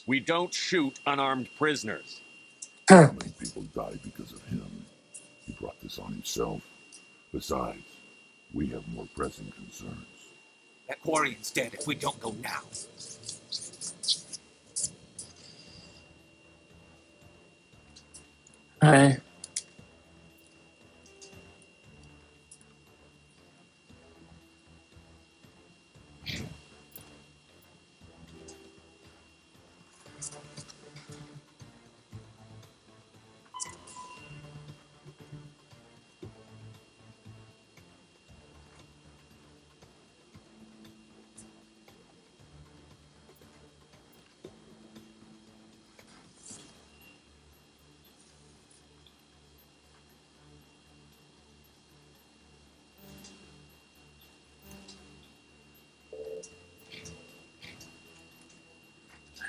We don't shoot unarmed prisoners. How many people died because of him? He brought this on himself. Besides, we have more pressing concerns. That Quarian's dead if we don't go now. Hey.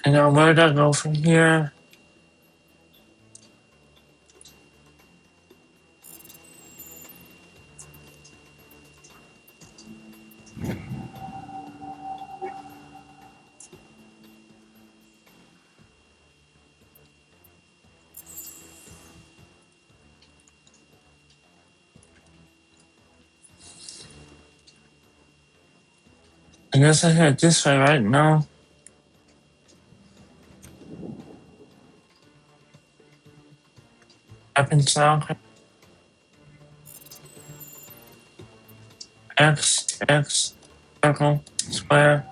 And now where do I go from here? I guess I head this way right now. Up and south. X, circle, square.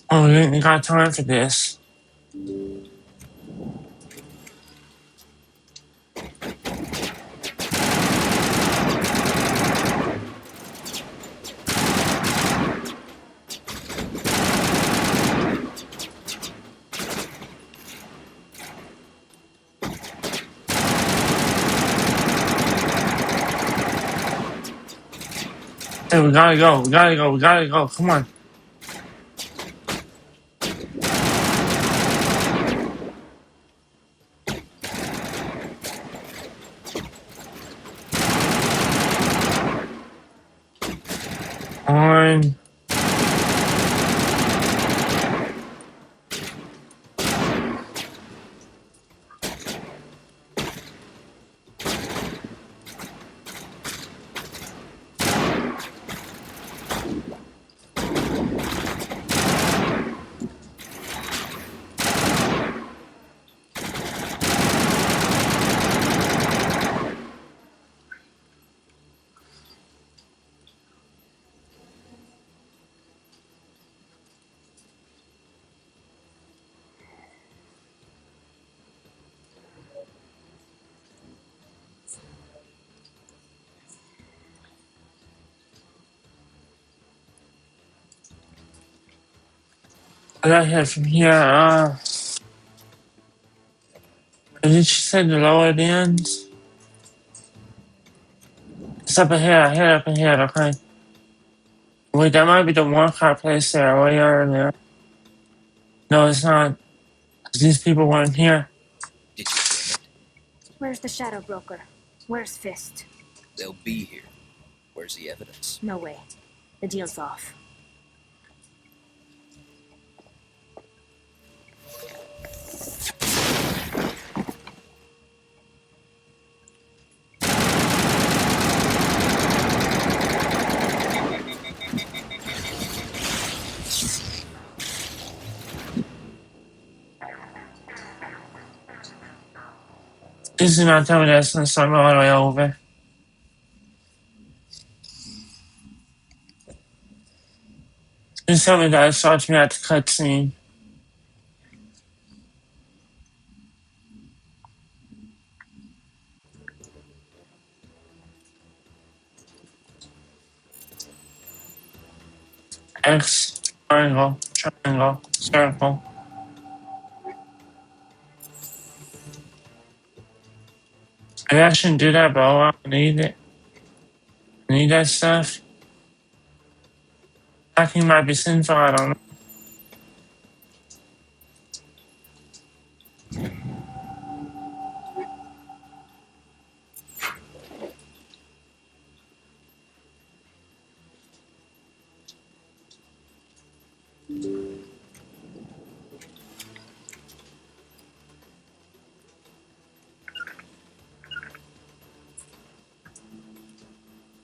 Oh, we ain't got time for this. Hey, we gotta go, come on. On. What I head from here, did she say the lower ends? It's up ahead, okay. Wait, that might be the workout place there, way earlier. No, it's not. These people weren't here. Did you bring it? Where's the Shadow Broker? Where's Fist? They'll be here. Where's the evidence? No way. The deal's off. Please do not tell me that's gonna start me all the way over. Please tell me that it starts me at the cutscene. X, triangle, triangle, circle. Maybe I shouldn't do that, bro. I don't need it. I need that stuff. Hacking might be sinful, I don't know.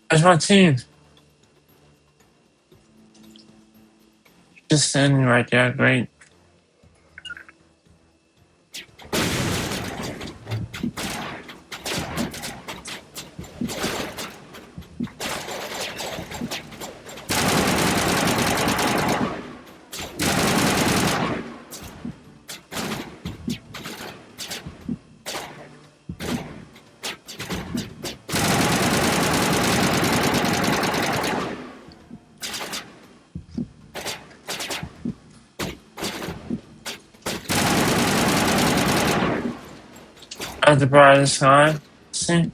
Where's my team? Just standing right there, great. At the brightest side. See?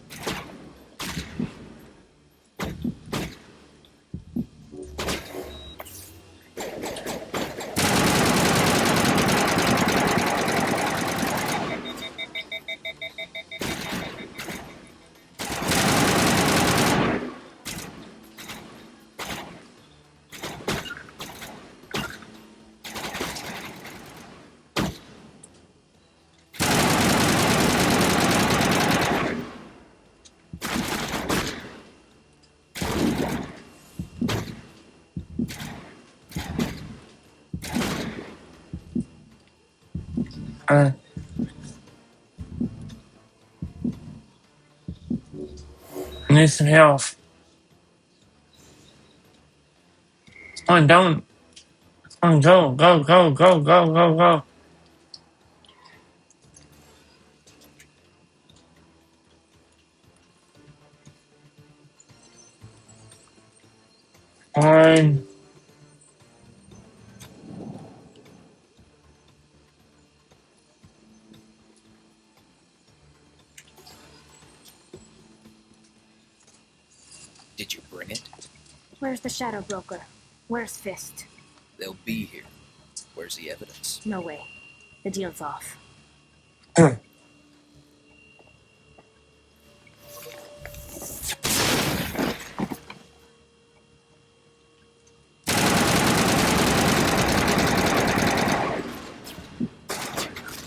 I need some health. Come on, don't. Come on, go, go, go, go, go, go, go. Fine. Did you bring it? Where's the Shadow Broker? Where's Fist? They'll be here. Where's the evidence? No way. The deal's off.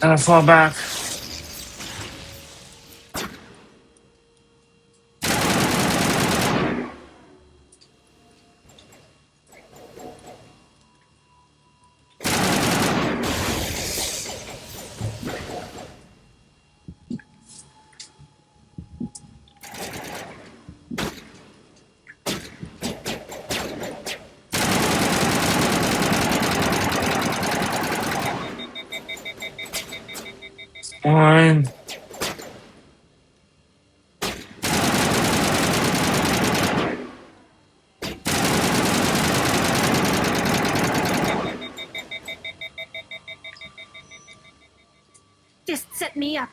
Gotta fall back. Fine. Just set me up.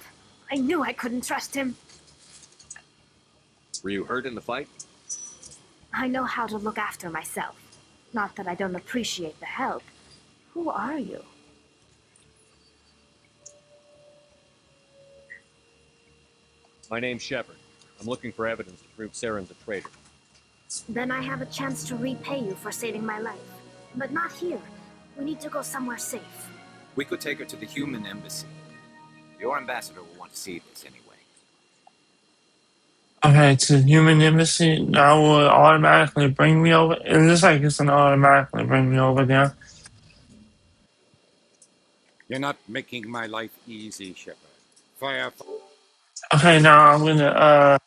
I knew I couldn't trust him. Were you hurt in the fight? I know how to look after myself. Not that I don't appreciate the help. Who are you? My name's Shepard. I'm looking for evidence to prove Saren's a traitor. Then I have a chance to repay you for saving my life. But not here. We need to go somewhere safe. We could take her to the human embassy. Your ambassador will want to see this anyway. Okay, to the human embassy, that will automatically bring me over. It looks like it's gonna automatically bring me over there. You're not making my life easy, Shepard. Fire. Okay, now I'm gonna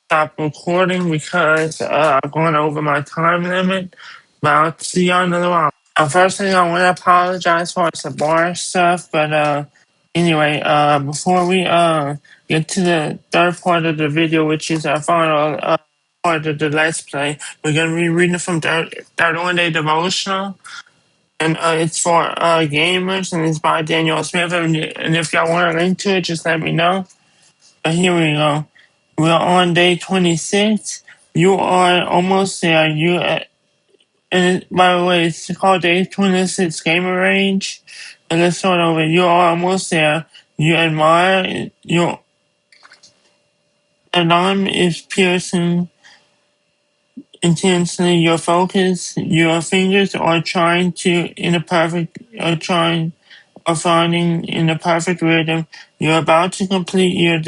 stop recording because I'm going over my time limit. But I'll see y'all in a little while. First thing I want to apologize for is the bar stuff, but anyway, before we get to the third part of the video, which is our final part of the Let's Play, we're gonna be reading from 31 Day Devotional, and it's for gamers, and it's by Daniel Smith. And if y'all want a link to it, just let me know. But here we go. We're on day 26. You are almost there. And by the way, it's called day 26 Gamer Range. And let's start over. You are almost there. You admire your alarm is piercing intensely. Your focus, your fingers are trying to in a perfect are trying or finding in a perfect rhythm. You're about to complete your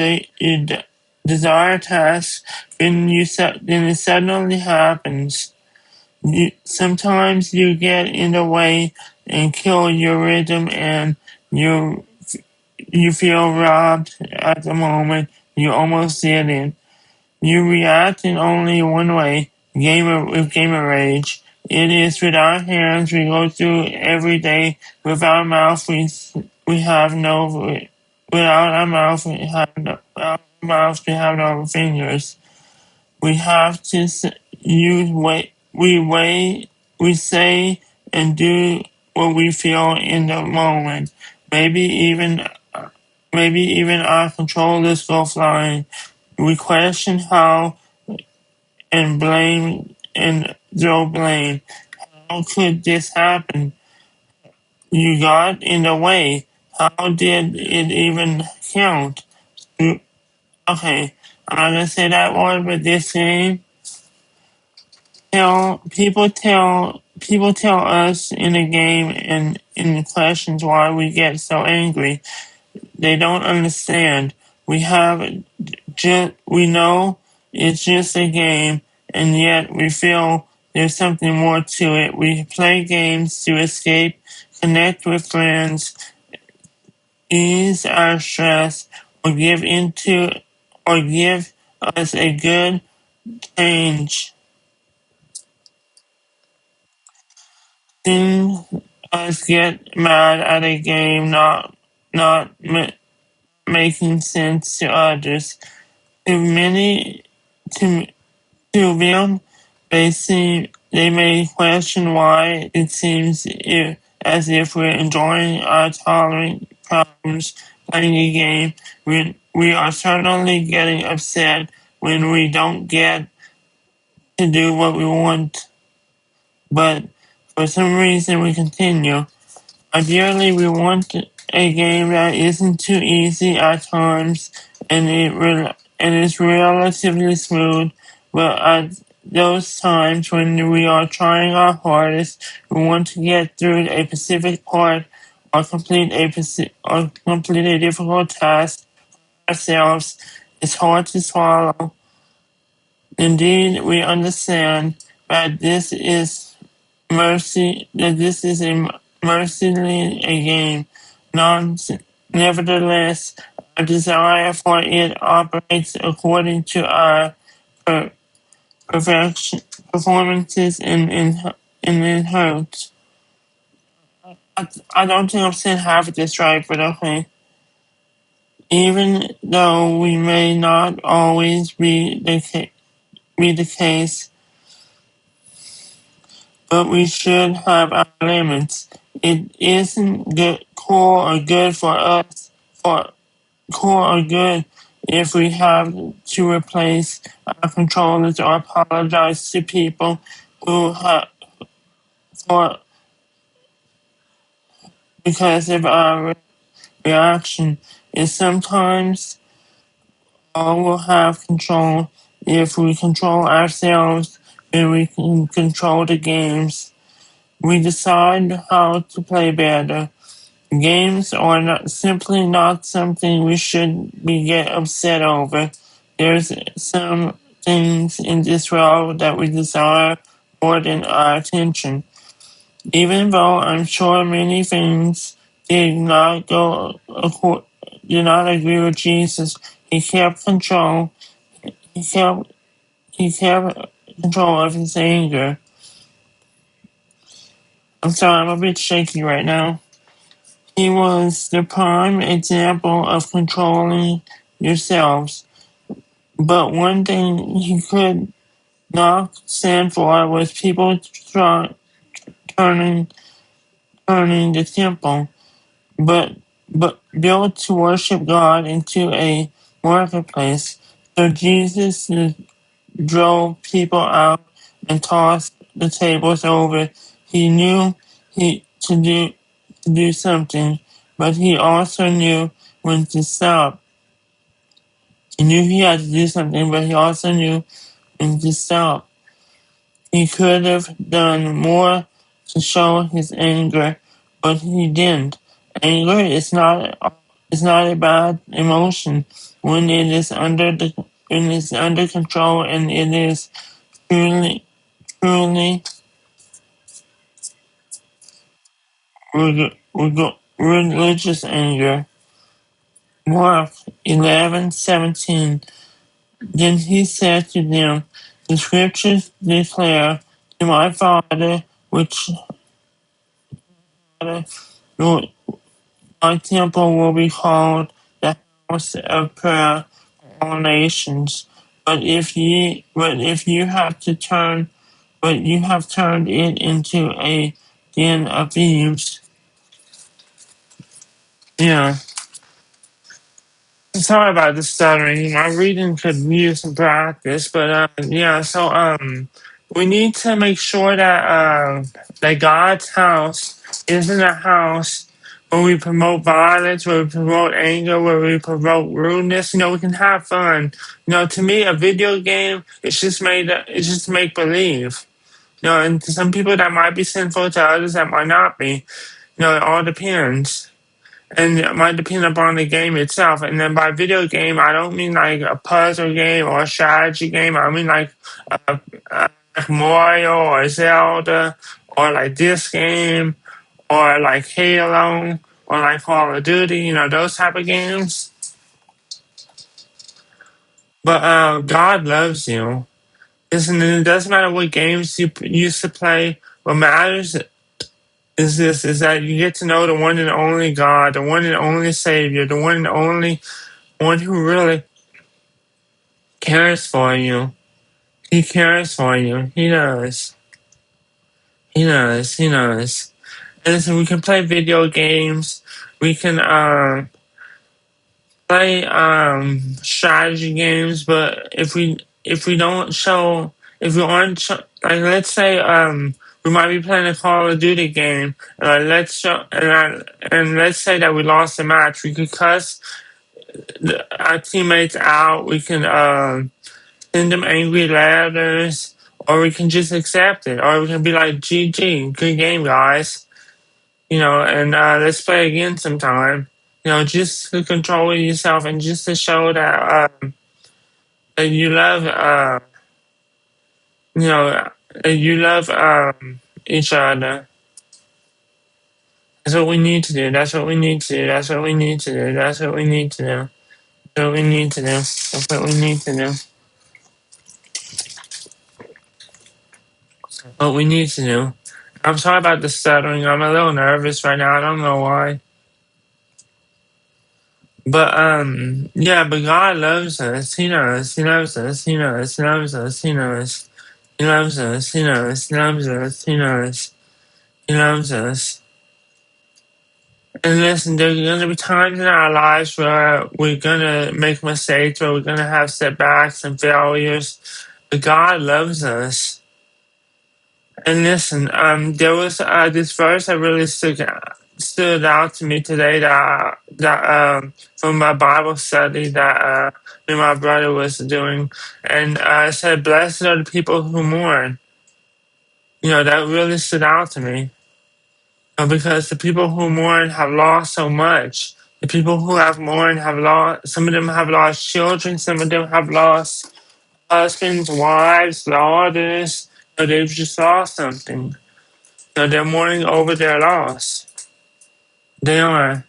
desired task, then then it suddenly happens. Sometimes you get in the way and kill your rhythm, and you feel robbed at the moment. You almost did it. You react in only one way, gamer rage. It is with our hands we go through every day. With our mouth we have no. Without our mouth we have no fingers. We have to use we say and do what we feel in the moment. Maybe even our controllers go flying. We question how and blame and throw blame. How could this happen? You got in the way. How did it even count? Okay, I'm not gonna say that word, but this game people tell us in the game and in the questions why we get so angry. They don't understand. We know it's just a game, and yet we feel there's something more to it. We play games to escape, connect with friends, ease our stress, or give us a good change. Seeing us get mad at a game not making sense to others. To many, to to them, they may question why it seems as if we're enjoying our tolerant problems playing a game. We are certainly getting upset when we don't get to do what we want, but for some reason we continue. Ideally, we want a game that isn't too easy at times and is relatively smooth, but at those times when we are trying our hardest, we want to get through a specific part or complete a difficult task ourselves. It's hard to swallow. Indeed, we understand that this is mercilessly a game. Nevertheless, our desire for it operates according to our per- perfection, performances and it hurts. I don't think I'm saying half of this right, but okay. Even though we may not always be the case, but we should have our limits. It isn't good, cool or good for us, for cool or good if we have to replace our controllers or apologize to people who have for because of our reaction. Is sometimes all will have control. If we control ourselves, then we can control the games. We decide how to play better. Games are simply not something we should be get upset over. There's some things in this world that we desire more than our attention. Even though I'm sure many things did not agree with Jesus, he kept control. He kept he kept control of his anger. I'm sorry, I'm a bit shaky right now. He was the prime example of controlling yourselves. But one thing he could not stand for was people turning the temple, but built to worship God into a marketplace. So Jesus drove people out and tossed the tables over. He knew he to do something, but he also knew when to stop. He knew he had to do something, but he also knew when to stop. He could have done more to show his anger, but he didn't. Anger is not a bad emotion when it is under control and it is truly religious anger. Mark 11:17. Then he said to them, the scriptures declare to my Father, which my temple will be called the house of prayer for all nations. But if you have turned it into a den of thieves. Yeah. Sorry about the stuttering. My reading could use some practice, but yeah. So we need to make sure that God's house isn't a house where we promote violence, where we promote anger, where we promote rudeness. We can have fun. To me, a video game it's just make believe. And to some people that might be sinful, to others that might not be. It all depends. And it might depend upon the game itself. And then by video game, I don't mean like a puzzle game or a strategy game. I mean like like Mario or Zelda or like this game or like Halo or like Call of Duty, those type of games. But God loves you. Listen, it doesn't matter what games you used to play. What matters is that you get to know the one and only God, the one and only Savior, the one and only one who really cares for you. He cares for you. He does. He does. He does. And listen, we can play video games. We can play strategy games. But if we don't show, if we aren't like, let's say we might be playing a Call of Duty game. And let's say that we lost the match. We could cuss our teammates out. We can send them angry letters, or we can just accept it, or we can be like, GG, good game, guys. And let's play again sometime. Just to control yourself and just to show that you love, that you love each other. That's what we need to do. That's what we need to do. That's what we need to do. That's what we need to do. That's what we need to do. That's what we need to do. What we need to do. I'm sorry about the stuttering. I'm a little nervous right now. I don't know why. But yeah, but God loves us. He knows. He loves us. He knows. He loves us. He knows. He loves us. He knows. He loves us. He knows. He loves us. And listen, there's gonna be times in our lives where we're gonna make mistakes, where we're gonna have setbacks and failures. But God loves us. And listen, there was this verse that really stood out to me today from my Bible study that me and my brother was doing, and it said, "Blessed are the people who mourn." That really stood out to me. Because the people who mourn have lost so much. The people who have mourned have lost. Some of them have lost children. Some of them have lost husbands, wives, daughters. They've just lost something. They're mourning over their loss. They are.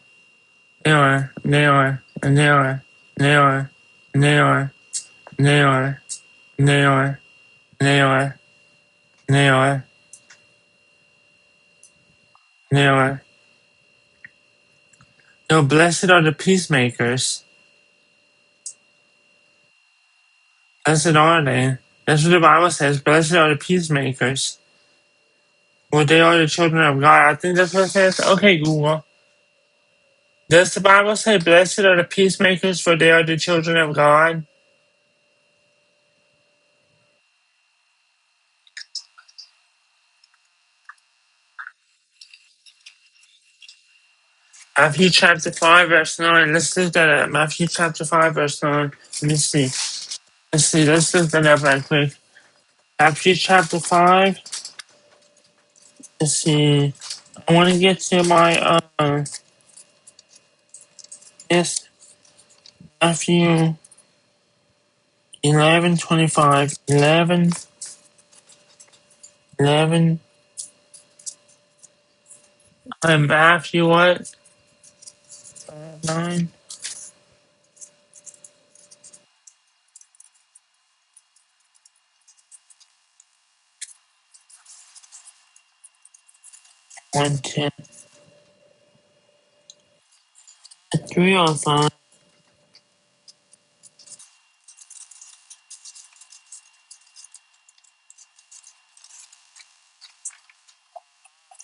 They are. They are. And they are. They are. And they are. And they are. And they are. And they are. And they are. And they are. No, blessed are the peacemakers. Blessed are they. That's what the Bible says. Blessed are the peacemakers. Well, they are the children of God. I think that's what it says. Okay, Google. Does the Bible say, blessed are the peacemakers, for they are the children of God? Matthew chapter 5, verse 9. Let's look that up. Matthew chapter 5, verse 9. Let me see. Let's see. Let's look that up right quick. Matthew chapter 5. Let's see. I want to get to my, yes, Matthew 11:25. 11. Matthew what? 9. 110. 305.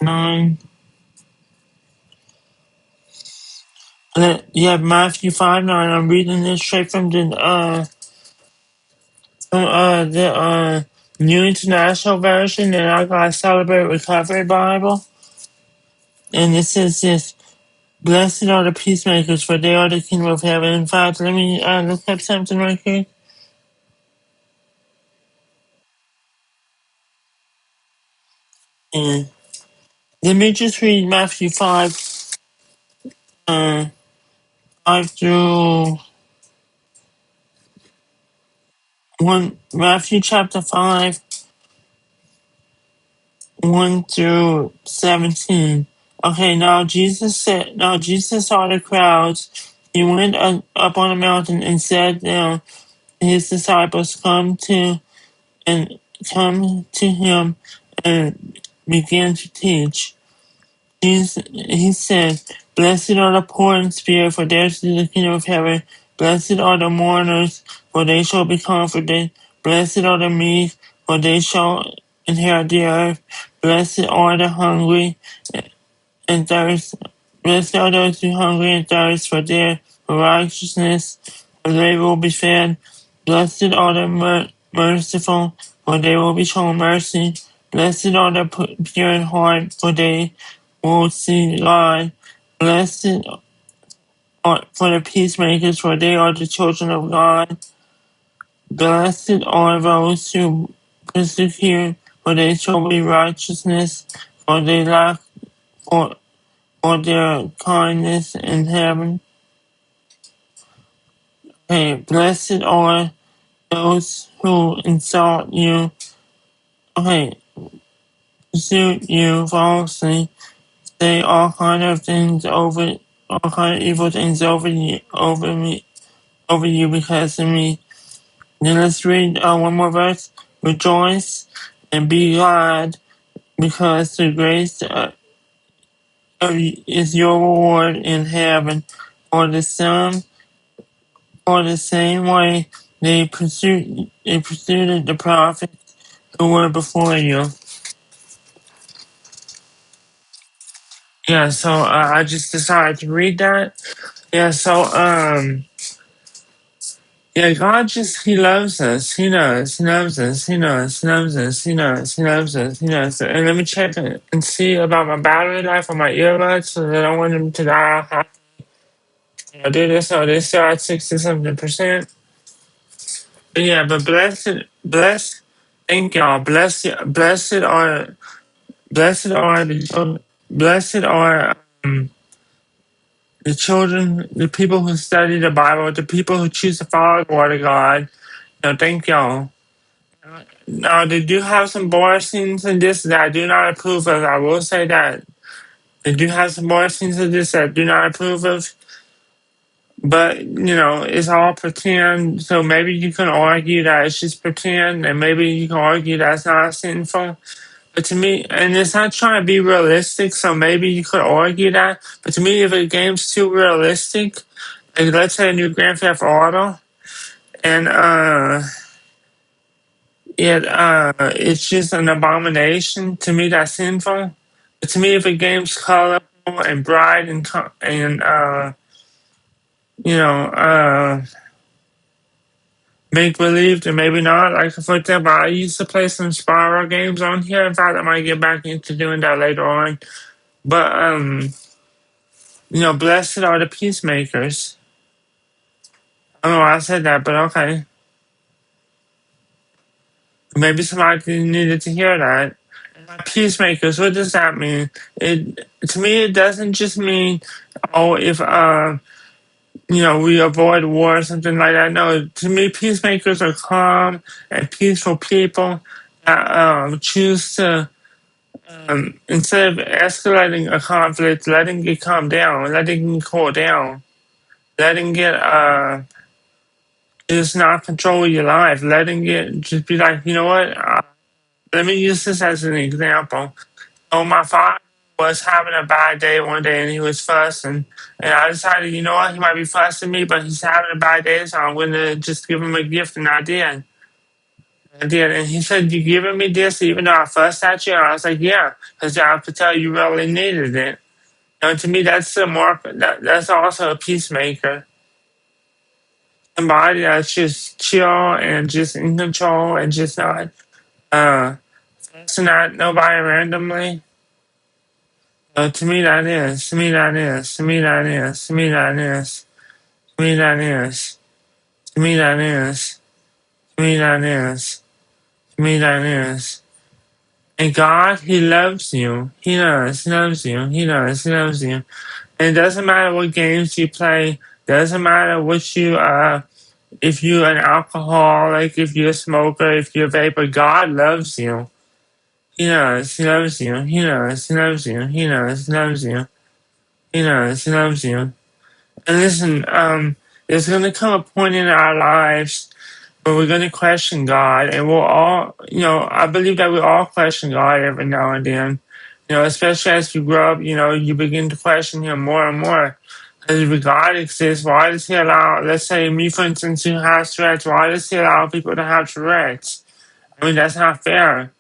9. Yeah, Matthew 5:9. I'm reading this straight from the New International Version, and I got Celebrate Recovery Bible. And it says this: Blessed are the peacemakers, for they are the kingdom of heaven. In fact, let me look up something right here. And let me just read Matthew 5 through 1. Matthew chapter 5, 1 through 17. Okay, now Jesus saw the crowds. He went up on a mountain and sat down. His disciples come to him and began to teach. He said, "Blessed are the poor in spirit, for theirs is the kingdom of heaven. Blessed are the mourners, for they shall be comforted. Blessed are the meek, for they shall inherit the earth. Blessed are the hungry and thirst. Blessed are those who hungry and thirst for their righteousness, for they will be fed. Blessed are the merciful, for they will be shown mercy. Blessed are the pure in heart, for they will see God. Blessed are for the peacemakers, for they are the children of God. Blessed are those who persecute, for they shall be righteousness, for they lack for their kindness in heaven. Hey, blessed are those who insult you, okay, pursue you falsely, say all kind of things all kind of evil things over you because of me. Then let's read one more verse. Rejoice and be glad, because the grace is your reward in heaven. For the same way they pursued the prophets who were before you. Yeah, so I just decided to read that. Yeah, so Yeah, God just, He loves us. He knows. He loves us. He knows. He loves us. He knows. He loves us. He knows. And let me check and see about my battery life on my earbuds so that I don't want them to die. I do this, so they still at 60 something percent. But yeah, but thank y'all. Blessed are blessed are the children, the people who study the Bible, the people who choose to follow the Word of God. Thank y'all. Now, they do have some bar scenes in this that I do not approve of. I will say that. They do have some bar scenes in this that I do not approve of. But, it's all pretend. So maybe you can argue that it's just pretend, and maybe you can argue that it's not sinful. But to me, and it's not trying to be realistic, so maybe you could argue that. But to me, if a game's too realistic, like let's say a new Grand Theft Auto, and it's just an abomination. To me, that's sinful. But to me, if a game's colorful and bright and make believe, then maybe not. Like for example, I used to play some Spyro games on here. In fact, I might get back into doing that later on. But blessed are the peacemakers. I don't know why I said that, but okay. Maybe somebody needed to hear that. Peacemakers, what does that mean? To me, it doesn't just mean, if we avoid war or something like that. No, to me, peacemakers are calm and peaceful people that choose to, instead of escalating a conflict, letting it calm down, letting it cool down, letting it just not control your life, letting it just be like, you know what? Let me use this as an example. Oh, my father was having a bad day one day and he was fussing. And I decided, you know what? He might be fussing me, but he's having a bad day, so I'm going to just give him a gift. And I did. And he said, you giving me this even though I fussed at you? And I was like, yeah, because I could tell you really needed it. To me, that's that's also a peacemaker. Somebody that's just chill and just in control and just not fussing at nobody randomly. To me, that is. To me, that is. To me, that is. To me, that is. To me, that is. To me, that is. To me, that is. To me, that is. And God, He loves you. He does. He loves you. He does. He loves you. And it doesn't matter what games you play. Doesn't matter what you if you're an alcoholic, if you're a smoker, if you're a vapor. God loves you. He knows. He loves you. He knows. He loves you. He knows. He loves you. He knows. He loves you. And listen, there's going to come a point in our lives where we're going to question God, and we'll all, I believe that we all question God every now and then. Especially as you grow up, you begin to question Him more and more. Because if God exists, why does He allow, let's say me, for instance, who has Tourette's, why does He allow people to have Tourette's? I mean, that's not fair.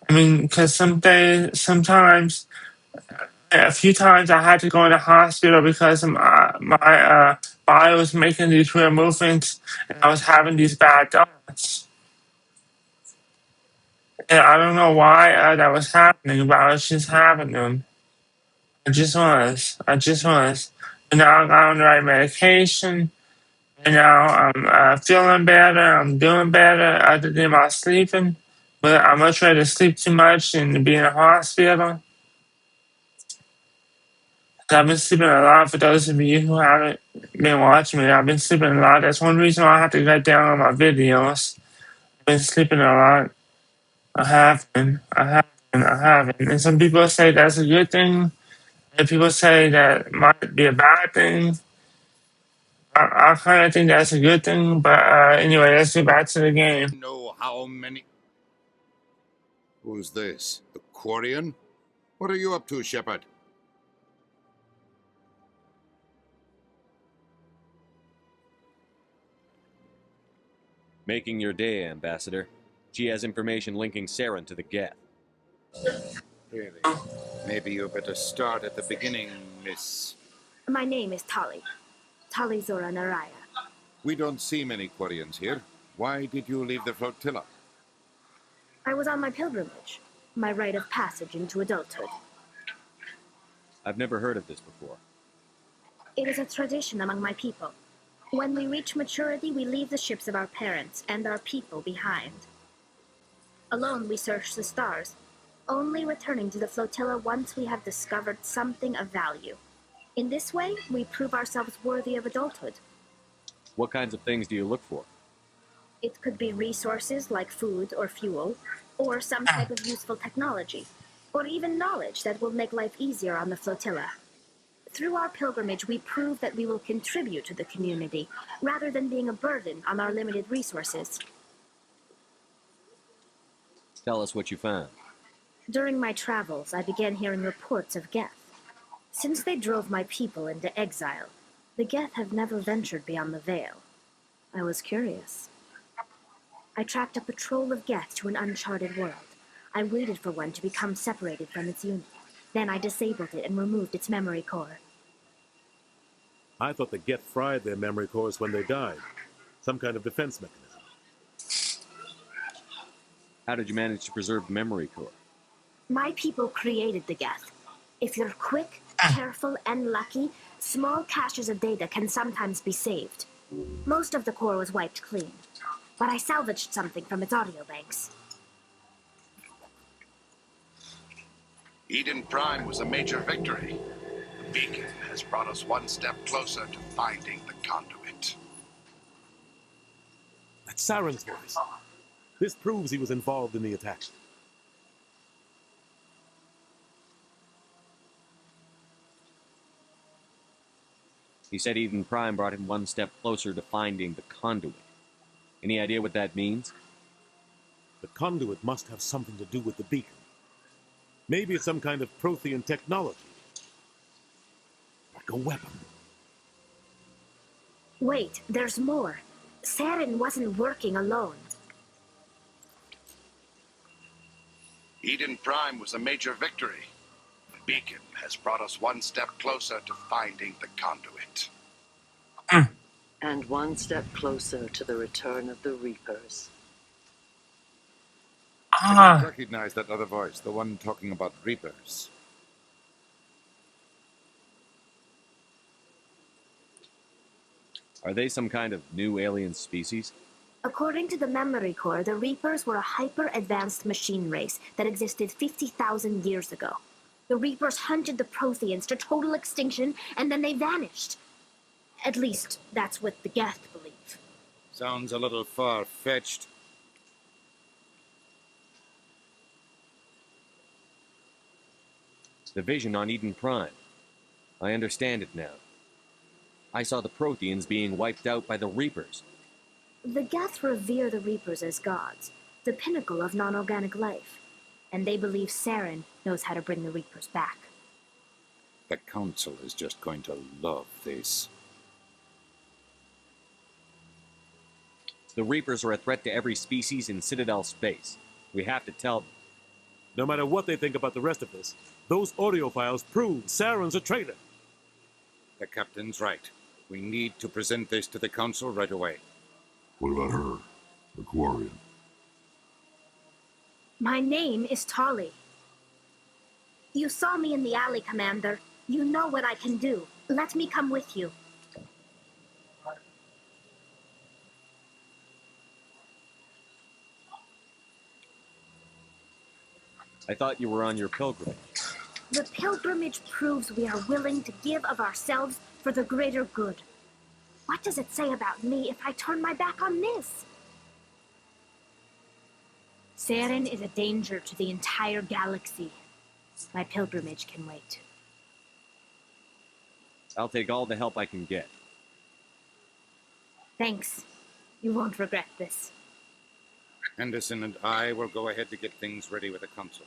I mean, because sometimes a few times I had to go in the hospital because my body was making these weird movements and I was having these bad thoughts. And I don't know why that was happening, but I was just having them. I just was. I just was. And now I got on the right medication. And now I'm feeling better. I'm doing better other than my sleeping. But I'm much rather sleep too much than to be in a hospital. I've been sleeping a lot. For those of you who haven't been watching me, I've been sleeping a lot. That's one reason why I have to cut down on my videos. I've been sleeping a lot. I have been. I have been. I haven't. And some people say that's a good thing. And people say that might be a bad thing. I kind of think that's a good thing. But anyway, let's get back to the game. Know how many. Who's this? The Quarian? What are you up to, Shepard? Making your day, Ambassador. She has information linking Saren to the Geth. Really? Maybe you better start at the beginning, Miss. My name is Tali. Tali Zora Naraya. We don't see many Quarians here. Why did you leave the flotilla? I was on my pilgrimage, my rite of passage into adulthood. I've never heard of this before. It is a tradition among my people. When we reach maturity, we leave the ships of our parents and our people behind. Alone, we search the stars, only returning to the flotilla once we have discovered something of value. In this way, we prove ourselves worthy of adulthood. What kinds of things do you look for? It could be resources like food or fuel, or some type of useful technology, or even knowledge that will make life easier on the flotilla. Through our pilgrimage, we prove that we will contribute to the community, rather than being a burden on our limited resources. Tell us what you found. During my travels, I began hearing reports of Geth. Since they drove my people into exile, the Geth have never ventured beyond the Veil. I was curious. I tracked a patrol of Geth to an uncharted world. I waited for one to become separated from its unit. Then I disabled it and removed its memory core. I thought the Geth fried their memory cores when they died. Some kind of defense mechanism. How did you manage to preserve the memory core? My people created the Geth. If you're quick, careful, and lucky, small caches of data can sometimes be saved. Most of the core was wiped clean, but I salvaged something from its audio banks. Eden Prime was a major victory. The beacon has brought us one step closer to finding the conduit. That's Saren's voice. This proves he was involved in the attack. He said Eden Prime brought him one step closer to finding the conduit. Any idea what that means? The conduit must have something to do with the beacon. Maybe it's some kind of Prothean technology. Like a weapon. Wait, there's more. Saren wasn't working alone. Eden Prime was a major victory. The beacon has brought us one step closer to finding the conduit. And one step closer to the return of the Reapers. I don't recognize that other voice, the one talking about Reapers. Are they some kind of new alien species? According to the memory core, the Reapers were a hyper-advanced machine race that existed 50,000 years ago. The Reapers hunted the Protheans to total extinction, and then they vanished. At least, that's what the Geth believe. Sounds a little far-fetched. The vision on Eden Prime. I understand it now. I saw the Protheans being wiped out by the Reapers. The Geth revere the Reapers as gods, the pinnacle of non-organic life, and they believe Saren knows how to bring the Reapers back. The Council is just going to love this. The Reapers are a threat to every species in Citadel space. We have to tell them. No matter what they think about the rest of this, those audio files prove Saren's a traitor. The captain's right. We need to present this to the Council right away. What about her, the Quarian? My name is Tali. You saw me in the alley, Commander. You know what I can do. Let me come with you. I thought you were on your pilgrimage. The pilgrimage proves we are willing to give of ourselves for the greater good. What does it say about me if I turn my back on this? Saren is a danger to the entire galaxy. My pilgrimage can wait. I'll take all the help I can get. Thanks. You won't regret this. Anderson and I will go ahead to get things ready with the Council.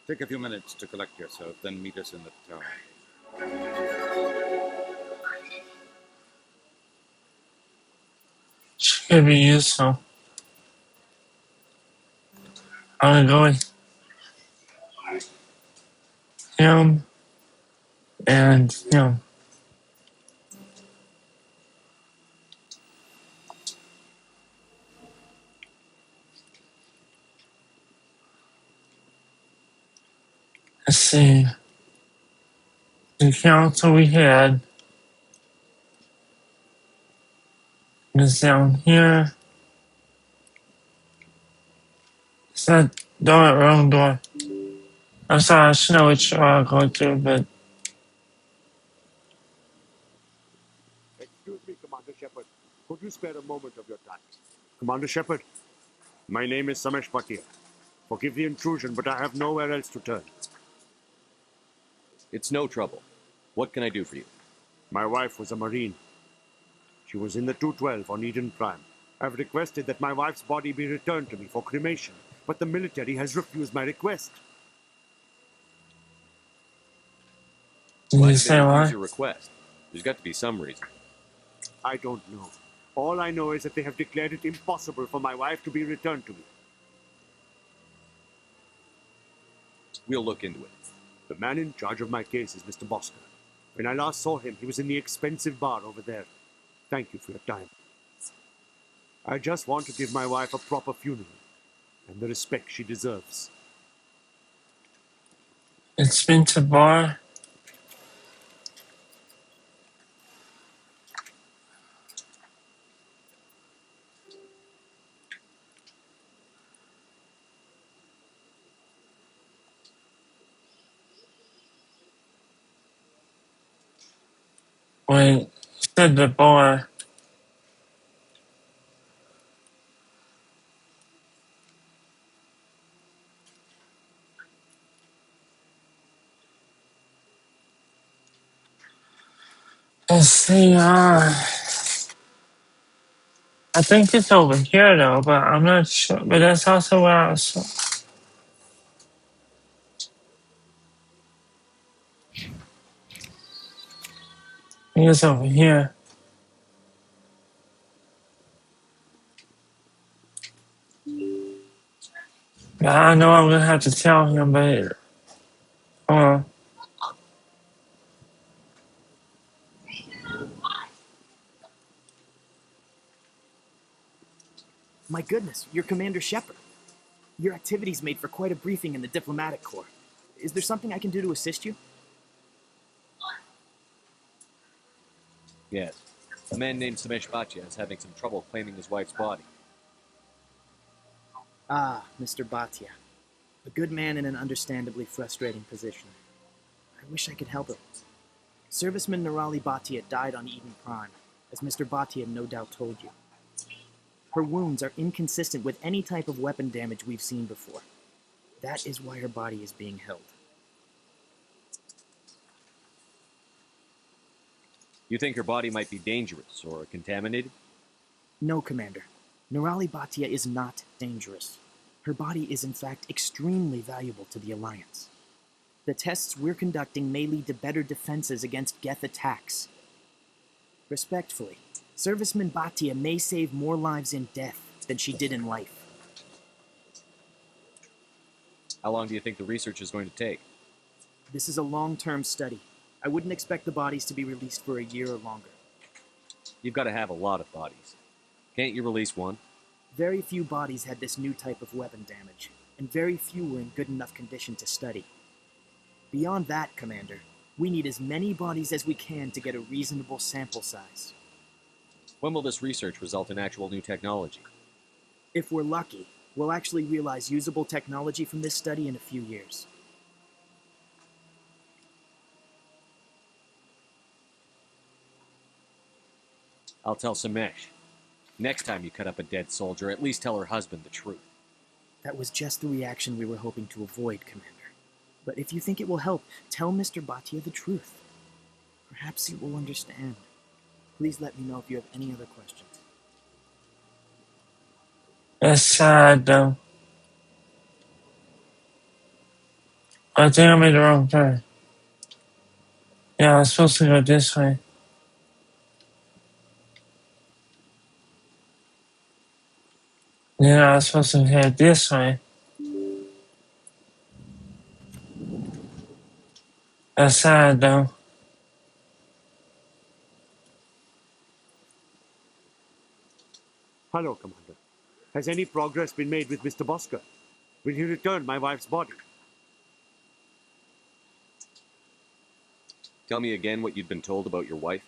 Take a few minutes to collect yourself, then meet us in the tower. Should be useful. I'm going him and him. Let's see. The council we had is down here. Is that door? Wrong door. I'm sorry, I should know which door I'll go to, but Excuse me, Commander Shepard. Could you spare a moment of your time? Commander Shepard, my name is Samesh Bhatia. Forgive the intrusion, but I have nowhere else to turn. It's no trouble. What can I do for you? My wife was a Marine. She was in the 212 on Eden Prime. I've requested that my wife's body be returned to me for cremation, but the military has refused my request. Why did they refuse your request? There's got to be some reason. I don't know. All I know is that they have declared it impossible for my wife to be returned to me. We'll look into it. The man in charge of my case is Mr. Bosker. When I last saw him, he was in the expensive bar over there. Thank you for your time. I just want to give my wife a proper funeral and the respect she deserves. it's been to bar. Wait, you said the bar. Let's see, I think it's over here though, but I'm not sure. But that's also where I was. I think it's over here. But I know I'm gonna have to tell him, but uh, My goodness, you're Commander Shepard. Your activities made for quite a briefing in the diplomatic corps. Is there something I can do to assist you? Yes. A man named Samesh Bhatia is having some trouble claiming his wife's body. Ah, Mr. Bhatia. A good man in an understandably frustrating position. I wish I could help him. Serviceman Nirali Bhatia died on Eden Prime, as Mr. Bhatia no doubt told you. Her wounds are inconsistent with any type of weapon damage we've seen before. That is why her body is being held. You think her body might be dangerous or contaminated? No, Commander. Nirali Bhatia is not dangerous. Her body is in fact extremely valuable to the Alliance. The tests we're conducting may lead to better defenses against Geth attacks. Respectfully, Serviceman Bhatia may save more lives in death than she did in life. How long do you think the research is going to take? This is a long-term study. I wouldn't expect the bodies to be released for a year or longer. You've got to have a lot of bodies. Can't you release one? Very few bodies had this new type of weapon damage, and very few were in good enough condition to study. Beyond that, Commander, we need as many bodies as we can to get a reasonable sample size. When will this research result in actual new technology? If we're lucky, we'll actually realize usable technology from this study in a few years. I'll tell Samesh. Next time you cut up a dead soldier, at least tell her husband the truth. That was just the reaction we were hoping to avoid, Commander. But if you think it will help, tell Mr. Bhatia the truth. Perhaps he will understand. Please let me know if you have any other questions. That's sad though. I think I made the wrong turn. Yeah, I was supposed to go this way. Yeah, I was supposed to head this way. That's sad though. Hello, Commander. Has any progress been made with Mr. Bosker? Will he return my wife's body? Tell me again what you'd been told about your wife.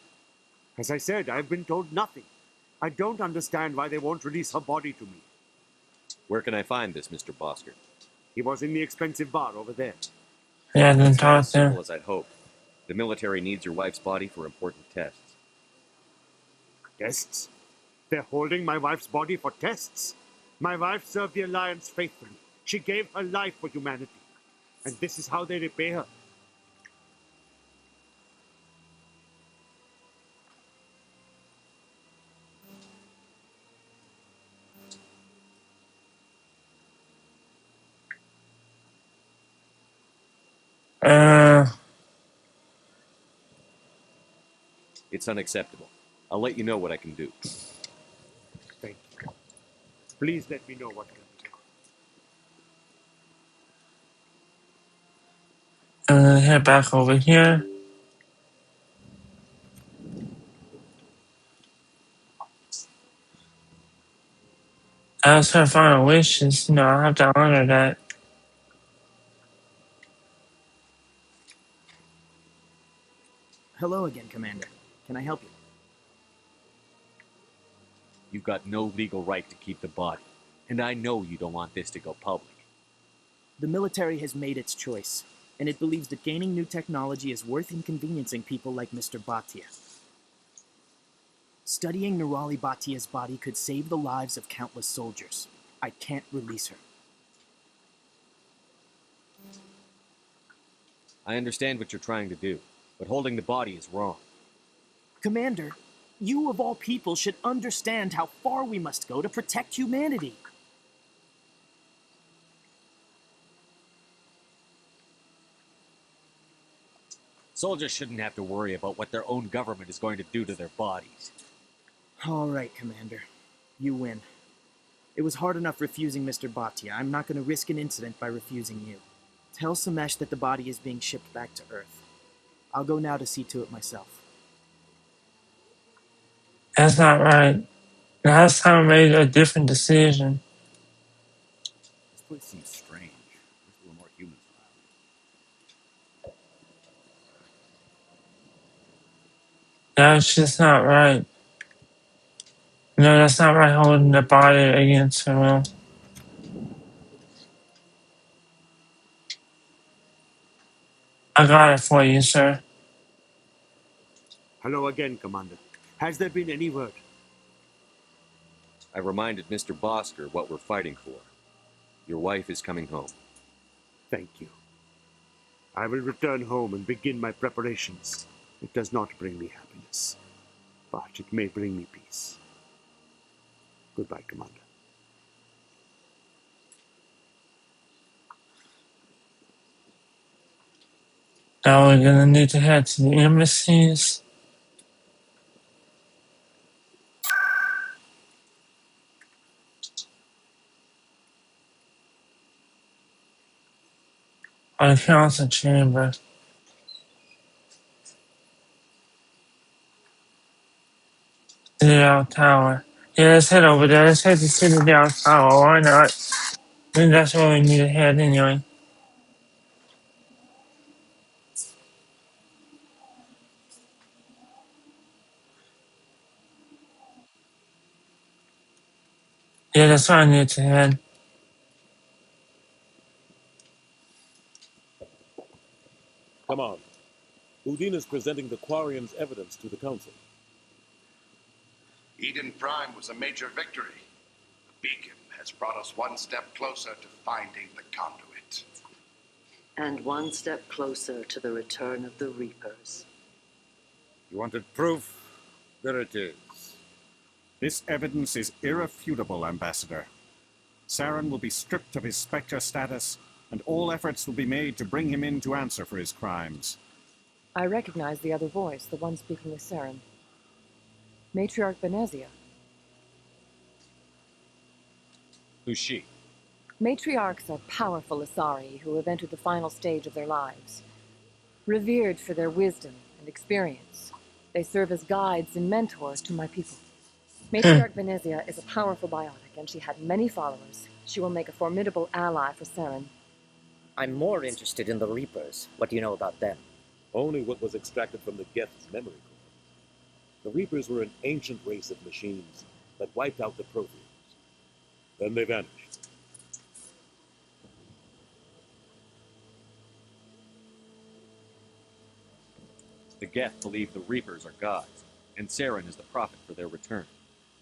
As I said, I've been told nothing. I don't understand why they won't release her body to me. Where can I find this Mr. Bosker? He was in the expensive bar over there. Yeah, then It's not talk as there. simple as I'd hoped. The military needs your wife's body for important tests. Tests? They're holding my wife's body for tests? My wife served the Alliance faithfully. She gave her life for humanity. And this is how they repay her. It's unacceptable. I'll let you know what I can do. Thank you. Please let me know what can be done. I'm gonna head back over here. As her final wishes, I have to honor that. Hello again, Commander. Can I help you? You've got no legal right to keep the body, and I know you don't want this to go public. The military has made its choice, and it believes that gaining new technology is worth inconveniencing people like Mr. Bhatia. Studying Nirali Bhatia's body could save the lives of countless soldiers. I can't release her. I understand what you're trying to do, but holding the body is wrong. Commander, you of all people should understand how far we must go to protect humanity. Soldiers shouldn't have to worry about what their own government is going to do to their bodies. All right, Commander. You win. It was hard enough refusing Mr. Bhatia. I'm not going to risk an incident by refusing you. Tell Samesh that the body is being shipped back to Earth. I'll go now to see to it myself. That's not right. Last time I made a different decision. This place seems strange. There's a little more humans around. That's just not right. No, that's not right holding the body against her will. I got it for you, sir. Hello again, Commander. Has there been any word? I reminded Mr. Bosker what we're fighting for. Your wife is coming home. Thank you. I will return home and begin my preparations. It does not bring me happiness, but it may bring me peace. Goodbye, Commander. Now we're gonna need to head to the embassies. Or the council chamber. Citadel Tower. Yeah, let's head over there. Let's head to Citadel Tower. Why not? I think that's where we need to head anyway. Yeah, that's where I need to head. Come on. Udine is presenting the Quarian's evidence to the Council. Eden Prime was a major victory. The beacon has brought us one step closer to finding the conduit. And one step closer to the return of the Reapers. You wanted proof? There it is. This evidence is irrefutable, Ambassador. Saren will be stripped of his Spectre status, and all efforts will be made to bring him in to answer for his crimes. I recognize the other voice, the one speaking with Saren. Matriarch Benezia. Who's she? Matriarchs are powerful Asari who have entered the final stage of their lives. Revered for their wisdom and experience, they serve as guides and mentors to my people. Matriarch Benezia is a powerful biotic, and she had many followers. She will make a formidable ally for Saren. I'm more interested in the Reapers. What do you know about them? Only what was extracted from the Geth's memory core. The Reapers were an ancient race of machines that wiped out the Protheans. Then they vanished. The Geth believe the Reapers are gods, and Saren is the prophet for their return.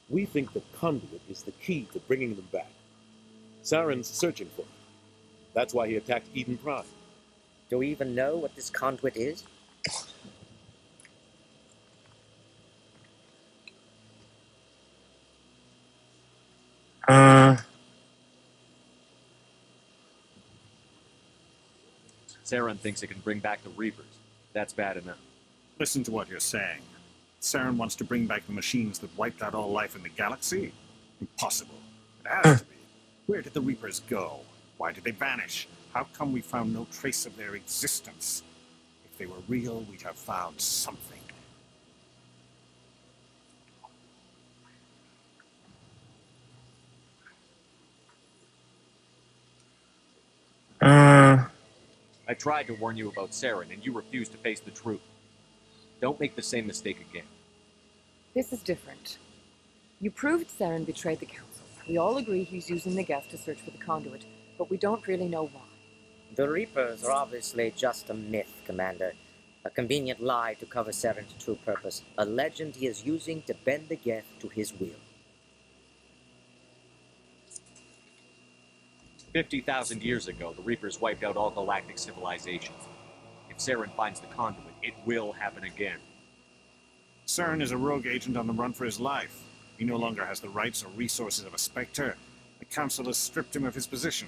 We think the conduit is the key to bringing them back. Saren's searching for it. That's why he attacked Eden Prime. Do we even know what this conduit is? Saren thinks it can bring back the Reapers. That's bad enough. Listen to what you're saying. Saren wants to bring back the machines that wiped out all life in the galaxy? Impossible. It has to be. Where did the Reapers go? Why did they vanish? How come we found no trace of their existence? If they were real, we'd have found something. I tried to warn you about Saren, and you refused to face the truth. Don't make the same mistake again. This is different. You proved Saren betrayed the Council. We all agree he's using the Geth to search for the conduit, but we don't really know why. The Reapers are obviously just a myth, Commander. A convenient lie to cover Saren's true purpose. A legend he is using to bend the Geth to his will. 50,000 years ago, the Reapers wiped out all galactic civilizations. If Saren finds the conduit, it will happen again. Saren is a rogue agent on the run for his life. He no longer has the rights or resources of a Spectre. The Council has stripped him of his position.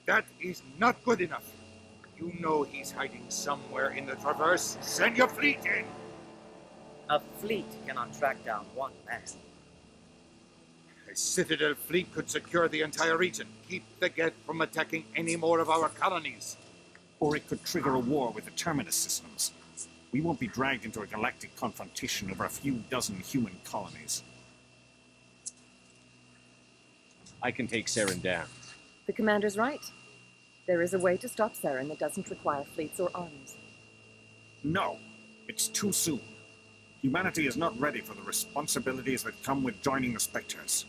That is not good enough. You know he's hiding somewhere in the Traverse. Send your fleet in! A fleet cannot track down one man. A Citadel fleet could secure the entire region, keep the Geth from attacking any more of our colonies. Or it could trigger a war with the Terminus systems. We won't be dragged into a galactic confrontation over a few dozen human colonies. I can take Saren down. The Commander's right. There is a way to stop Saren that doesn't require fleets or armies. No, it's too soon. Humanity is not ready for the responsibilities that come with joining the Spectres.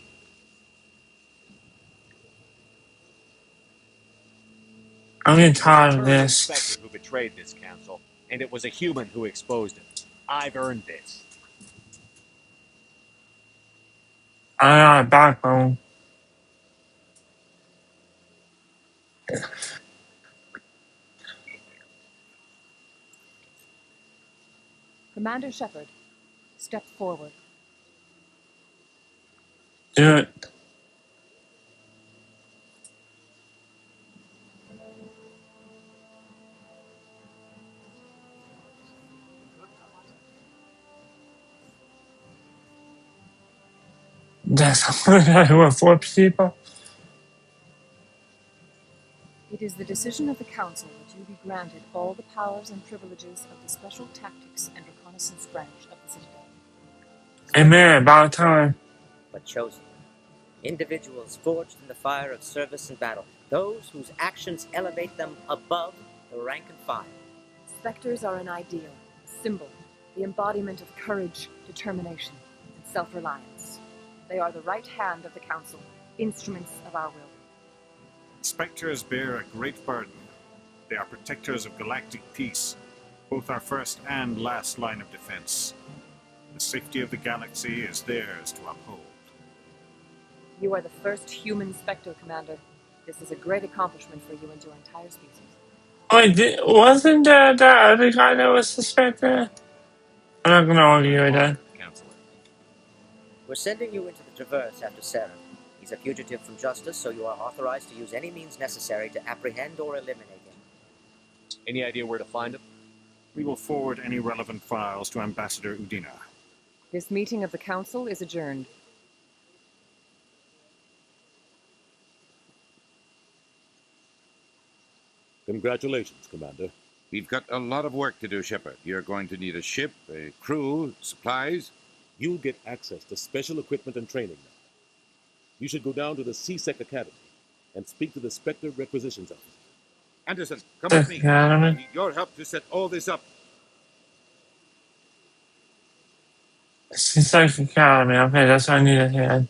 I'm getting tired of It was this. a Spectre who betrayed this council, and it was a human who exposed him. I've earned this. I got a backbone. Commander Shepard, step forward. Do it. That's what I want for people. It is the decision of the Council that you be granted all the powers and privileges of the Special Tactics and Reconnaissance branch of the Citadel. Amen. About time. But chosen. Individuals forged in the fire of service and battle. Those whose actions elevate them above the rank and file. Spectres are an ideal, a symbol, the embodiment of courage, determination, and self-reliance. They are the right hand of the Council, instruments of our will. Spectres bear a great burden. They are protectors of galactic peace, both our first and last line of defense. The safety of the galaxy is theirs to uphold. You are the first human Spectre, Commander. This is a great accomplishment for you and your entire species. Wait, wasn't there the other guy that was suspected? I'm not gonna argue with that. We're sending you into the Traverse after Saren. He's a fugitive from justice, so you are authorized to use any means necessary to apprehend or eliminate him. Any idea where to find him? We will forward any relevant files to Ambassador Udina. This meeting of the Council is adjourned. Congratulations, Commander. We've got a lot of work to do, Shepard. You're going to need a ship, a crew, supplies. You'll get access to special equipment and training now. You should go down to the CSEC Academy and speak to the Spectre Requisitions Office. Anderson, come with me. Academy? I need your help to set all this up. C-Sec Academy. Okay, that's what I need to head.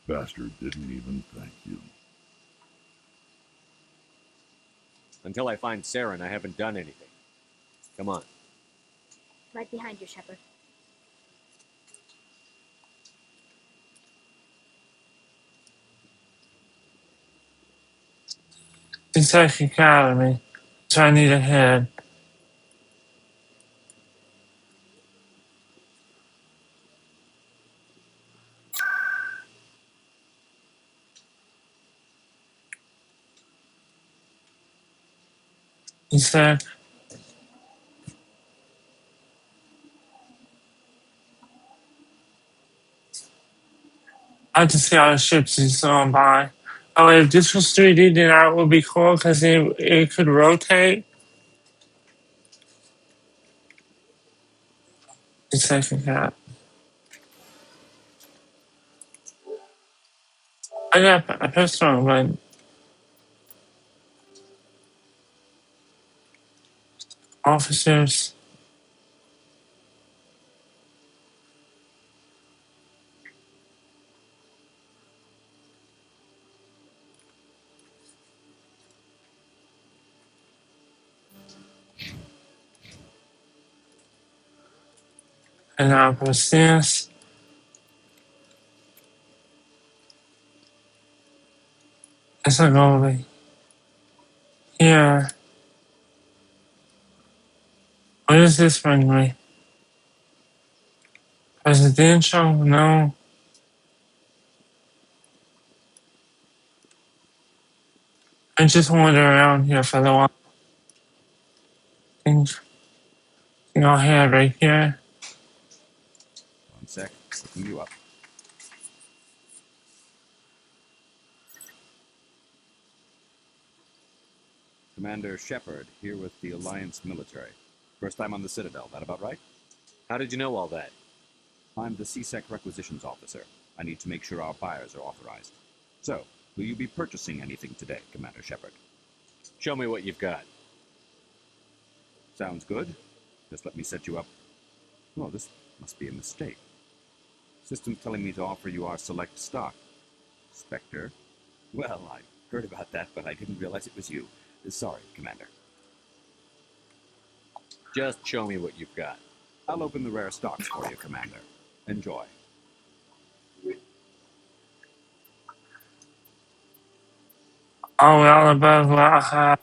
Bastard didn't even thank you. Until I find Saren, I haven't done anything. Come on. Right behind you, Shepard. C-Sec Academy. That's what I need to head. C-Sec. I like to see all the ships he's going by. Oh, if this was 3D, then that would be cool because it could rotate. C-Sec Academy. I got a pistol, but officers. And now press this. It's not going here. What does this bring me? Presidential? No. I just wander around here for the while. Things I'll head right here. One sec. Looking you up. Commander Shepard, here with the Alliance military. First time on the Citadel, that about right? How did you know all that? I'm the C-Sec requisitions officer. I need to make sure our buyers are authorized. So, will you be purchasing anything today, Commander Shepard? Show me what you've got. Sounds good. Just let me set you up. Oh, this must be a mistake. System's telling me to offer you our select stock. Spectre? Well, I heard about that, but I didn't realize it was you. Sorry, Commander. Just show me what you've got. I'll open the rare stocks for you, Commander. Enjoy. Oh, well above what I have.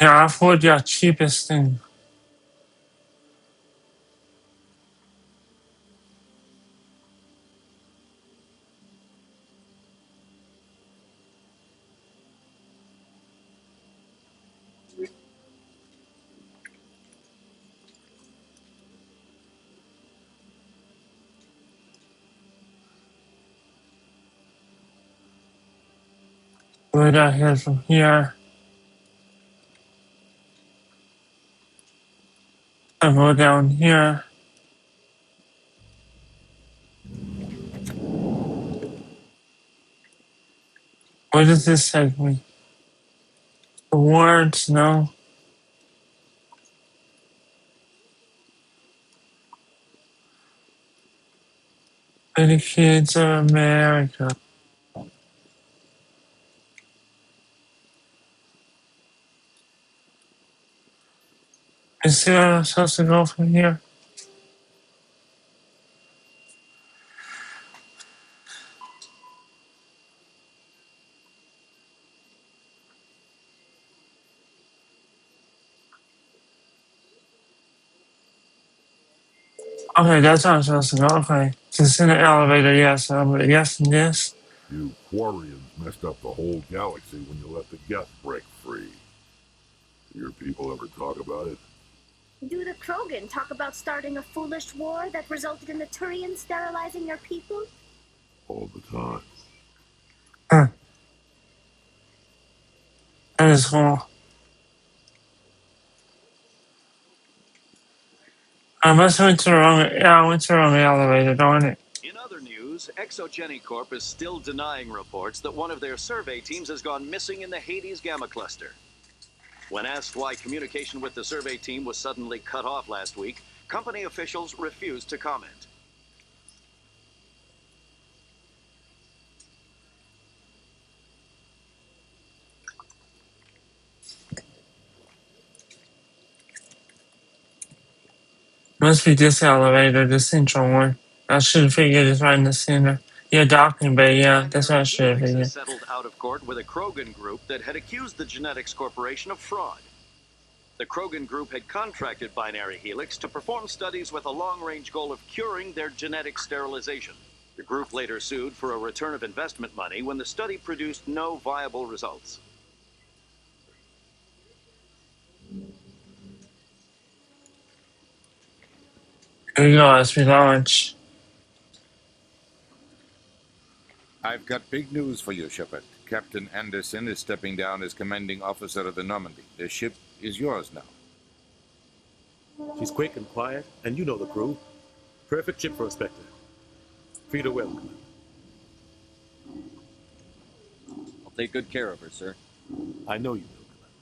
Yeah, afford your cheapest thing. Right out here from here. I go down here. Where does this take me? The words, no. For the kids of America. Is there I'm supposed to go from here? Okay, that's how I'm supposed to go. Okay. It's in the elevator, yes. Yes, and this. You Quarians messed up the whole galaxy when you let the Geth break free. Do your people ever talk about it? Do the Krogan talk about starting a foolish war that resulted in the Turians sterilizing your people? All the time. Huh. That is cool. I must have went to the wrong, yeah, I went to the wrong elevator, darn it. In other news, news, Exogeny Corp is still denying reports that one of their survey teams has gone missing in the Hades Gamma Cluster. When asked why communication with the survey team was suddenly cut off last week, company officials refused to comment. Must be this elevator, the central one. I should have figured it's right in the center. Yeah, docking bay, yeah, that's what I should have Helix has figured. settled out of court with a Krogan group that had accused the Genetics Corporation of fraud. The Krogan group had contracted Binary Helix to perform studies with a long-range goal of curing their genetic sterilization. The group later sued for a return of investment money when the study produced no viable results. Here we go as we launch. I've got big news for you, Shepard. Captain Anderson is stepping down as commanding officer of the Normandy. The ship is yours now. She's quick and quiet, and you know the crew. Perfect ship for a Spectre. Treat her well, Commander. I'll take good care of her, sir. I know you will, Commander.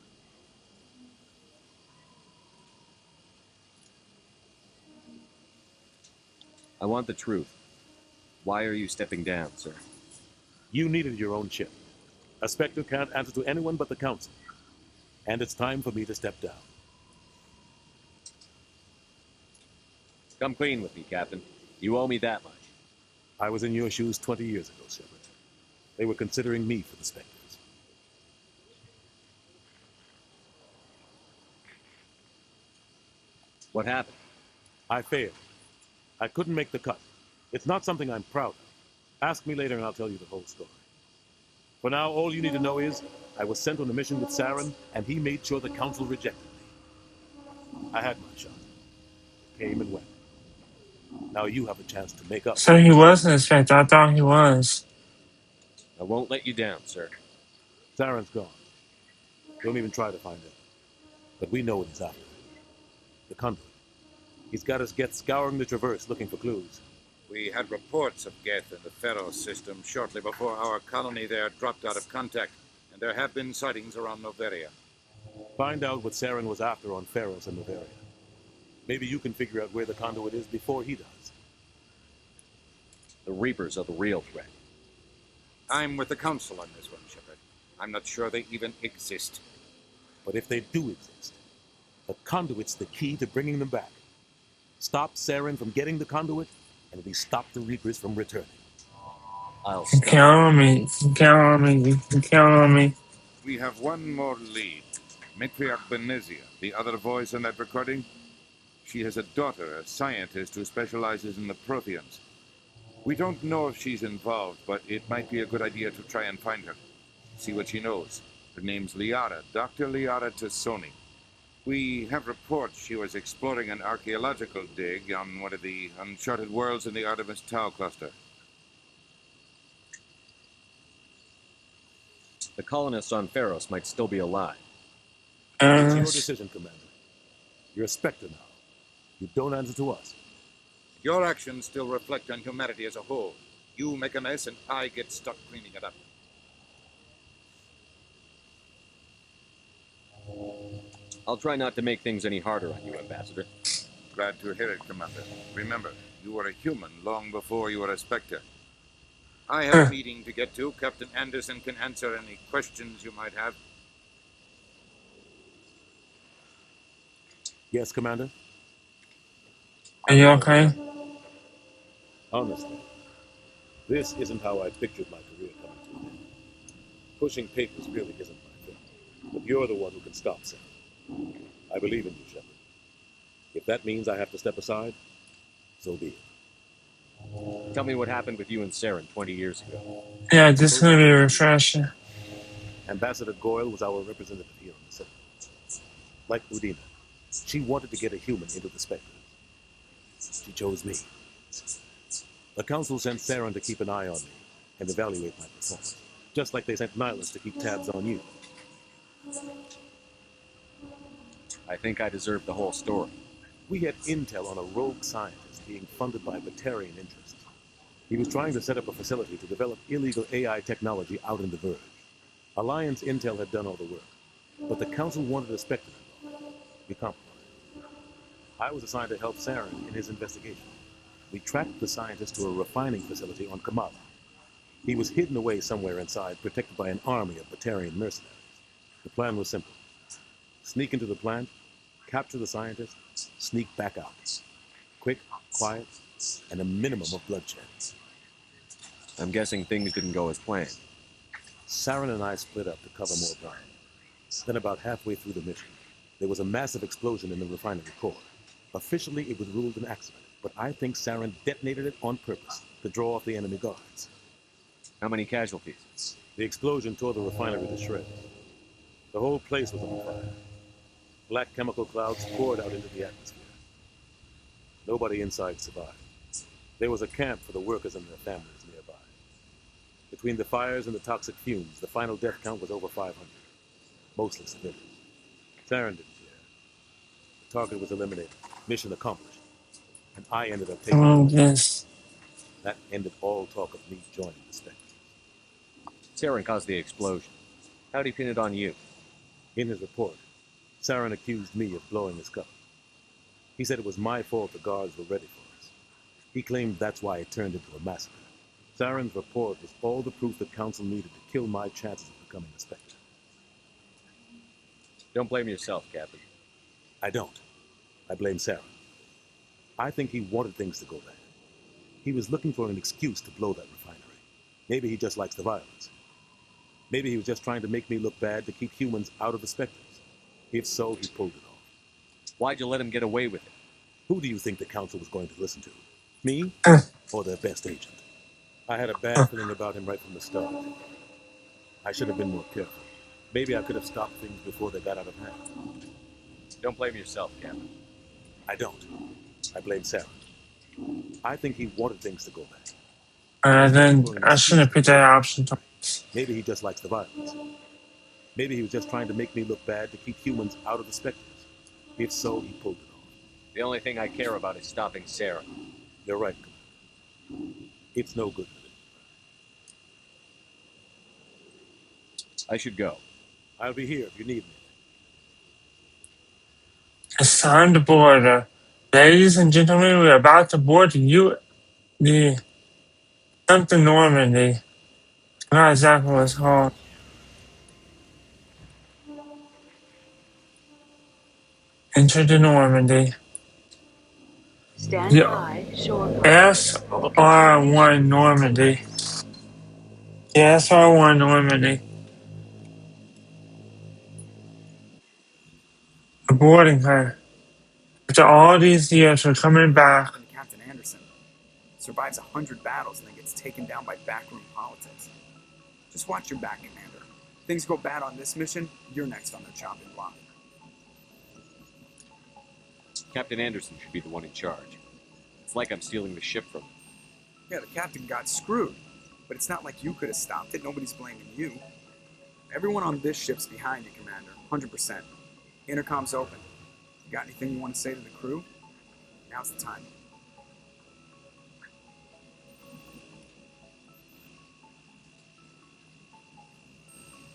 I want the truth. Why are you stepping down, sir? You needed your own ship. A Spectre can't answer to anyone but the Council. And it's time for me to step down. Come clean with me, Captain. You owe me that much. I was in your shoes 20 years ago, Shepard. They were considering me for the Spectres. What happened? I failed. I couldn't make the cut. It's not something I'm proud of. Ask me later and I'll tell you the whole story. For now, all you need to know is I was sent on a mission with Saren, and he made sure the Council rejected me. I had my shot. Came and went. Now you have a chance to make up. So he was an inspector. I thought he was. I won't let you down, sir. Saren's gone. Don't even try to find him. But we know what he's after. The conduit. He's got us Geth scouring the Traverse looking for clues. We had reports of Geth in the Pharaoh system shortly before our colony there dropped out of contact, and there have been sightings around Noveria. Find out what Saren was after on Pharos and Noveria. Maybe you can figure out where the conduit is before he does. The Reapers are the real threat. I'm with the Council on this one, Shepard. I'm not sure they even exist. But if they do exist, the conduit's the key to bringing them back. Stop Saren from getting the conduit, and we stop the Reapers from returning. I'll You can count on me. You can count on me. You can count on me. We have one more lead. Matriarch Benezia, the other voice in that recording. She has a daughter, a scientist who specializes in the Protheans. We don't know if she's involved, but it might be a good idea to try and find her. See what she knows. Her name's Liara, Dr. Liara Tassoni. We have reports she was exploring an archaeological dig on one of the uncharted worlds in the Artemis Tau cluster. The colonists on Pharos might still be alive. It's your decision, Commander. You're a Spectre now. You don't answer to us. Your actions still reflect on humanity as a whole. You make a mess and I get stuck cleaning it up. I'll try not to make things any harder on you, Ambassador. Glad to hear it, Commander. Remember, you were a human long before you were a Spectre. I have a meeting to get to. Captain Anderson can answer any questions you might have. Yes, Commander? Are you okay? Honestly, this isn't how I pictured my career coming to an end. Pushing papers really isn't my thing. But you're the one who can stop Sam. I believe in you, Shepard. If that means I have to step aside, so be it. Tell me what happened with you and Saren 20 years ago. Yeah, this is going to be refreshing. Ambassador Goyle was our representative here on the set. Like Udina, she wanted to get a human into the Spectres. She chose me. The Council sent Saren to keep an eye on me and evaluate my performance, just like they sent Nihilus to keep tabs on you. I think I deserve the whole story. We had intel on a rogue scientist being funded by Batarian interests. He was trying to set up a facility to develop illegal AI technology out in the Verge. Alliance Intel had done all the work, but the Council wanted a Spectre involved. We compromised. I was assigned to help Saren in his investigation. We tracked the scientist to a refining facility on Kamala. He was hidden away somewhere inside, protected by an army of Batarian mercenaries. The plan was simple. Sneak into the plant, capture the scientist, sneak back out. Quick, quiet, and a minimum of bloodshed. I'm guessing things didn't go as planned. Saren and I split up to cover more ground. Then about halfway through the mission, there was a massive explosion in the refinery core. Officially, it was ruled an accident, but I think Saren detonated it on purpose to draw off the enemy guards. How many casualties? The explosion tore the refinery to shreds. The whole place was on fire. Black chemical clouds poured out into the atmosphere. Nobody inside survived. There was a camp for the workers and their families nearby. Between the fires and the toxic fumes, the final death count was over 500. Mostly civilians. Saren didn't care. The target was eliminated. Mission accomplished. And I ended up taking That ended all talk of me joining the Spectre. Saren caused the explosion. How'd he pin it on you? In his report, Saren accused me of blowing his cover. He said it was my fault the guards were ready for us. He claimed that's why it turned into a massacre. Saren's report was all the proof the Council needed to kill my chances of becoming a Spectre. Don't blame yourself, Captain. I don't. I blame Saren. I think he wanted things to go bad. He was looking for an excuse to blow that refinery. Maybe he just likes the violence. Maybe he was just trying to make me look bad to keep humans out of the Spectres. If so, he pulled it off. Why'd you let him get away with it? Who do you think the Council was going to listen to? Me? Or their best agent? I had a bad feeling about him right from the start. I should have been more careful. Maybe I could have stopped things before they got out of hand. Don't blame yourself, Captain. I don't. I blame Saren. I think he wanted things to go bad. Then I shouldn't have picked that option twice. Maybe he just likes the violence. Maybe he was just trying to make me look bad to keep humans out of the Spectres. If so, he pulled it off. The only thing I care about is stopping Saren. You're right, Commander. It's no good for them. I should go. I'll be here if you need me. It's time to board. Ladies and gentlemen, we're about to board the something Normandy. Not exactly what it's called. Enter the Normandy. Stand The by, shore. SR1 Normandy. The SR1 Normandy. We're boarding her. After all these years, we're coming back. Captain Anderson survives 100 battles and then gets taken down by backroom politics. Just watch your back, Commander. Things go bad on this mission, you're next on the chopping block. Captain Anderson should be the one in charge. It's like I'm stealing the ship from him. Yeah, the captain got screwed, but it's not like you could have stopped it. Nobody's blaming you. Everyone on this ship's behind you, Commander. 100%. Intercom's open. You got anything you want to say to the crew? Now's the time.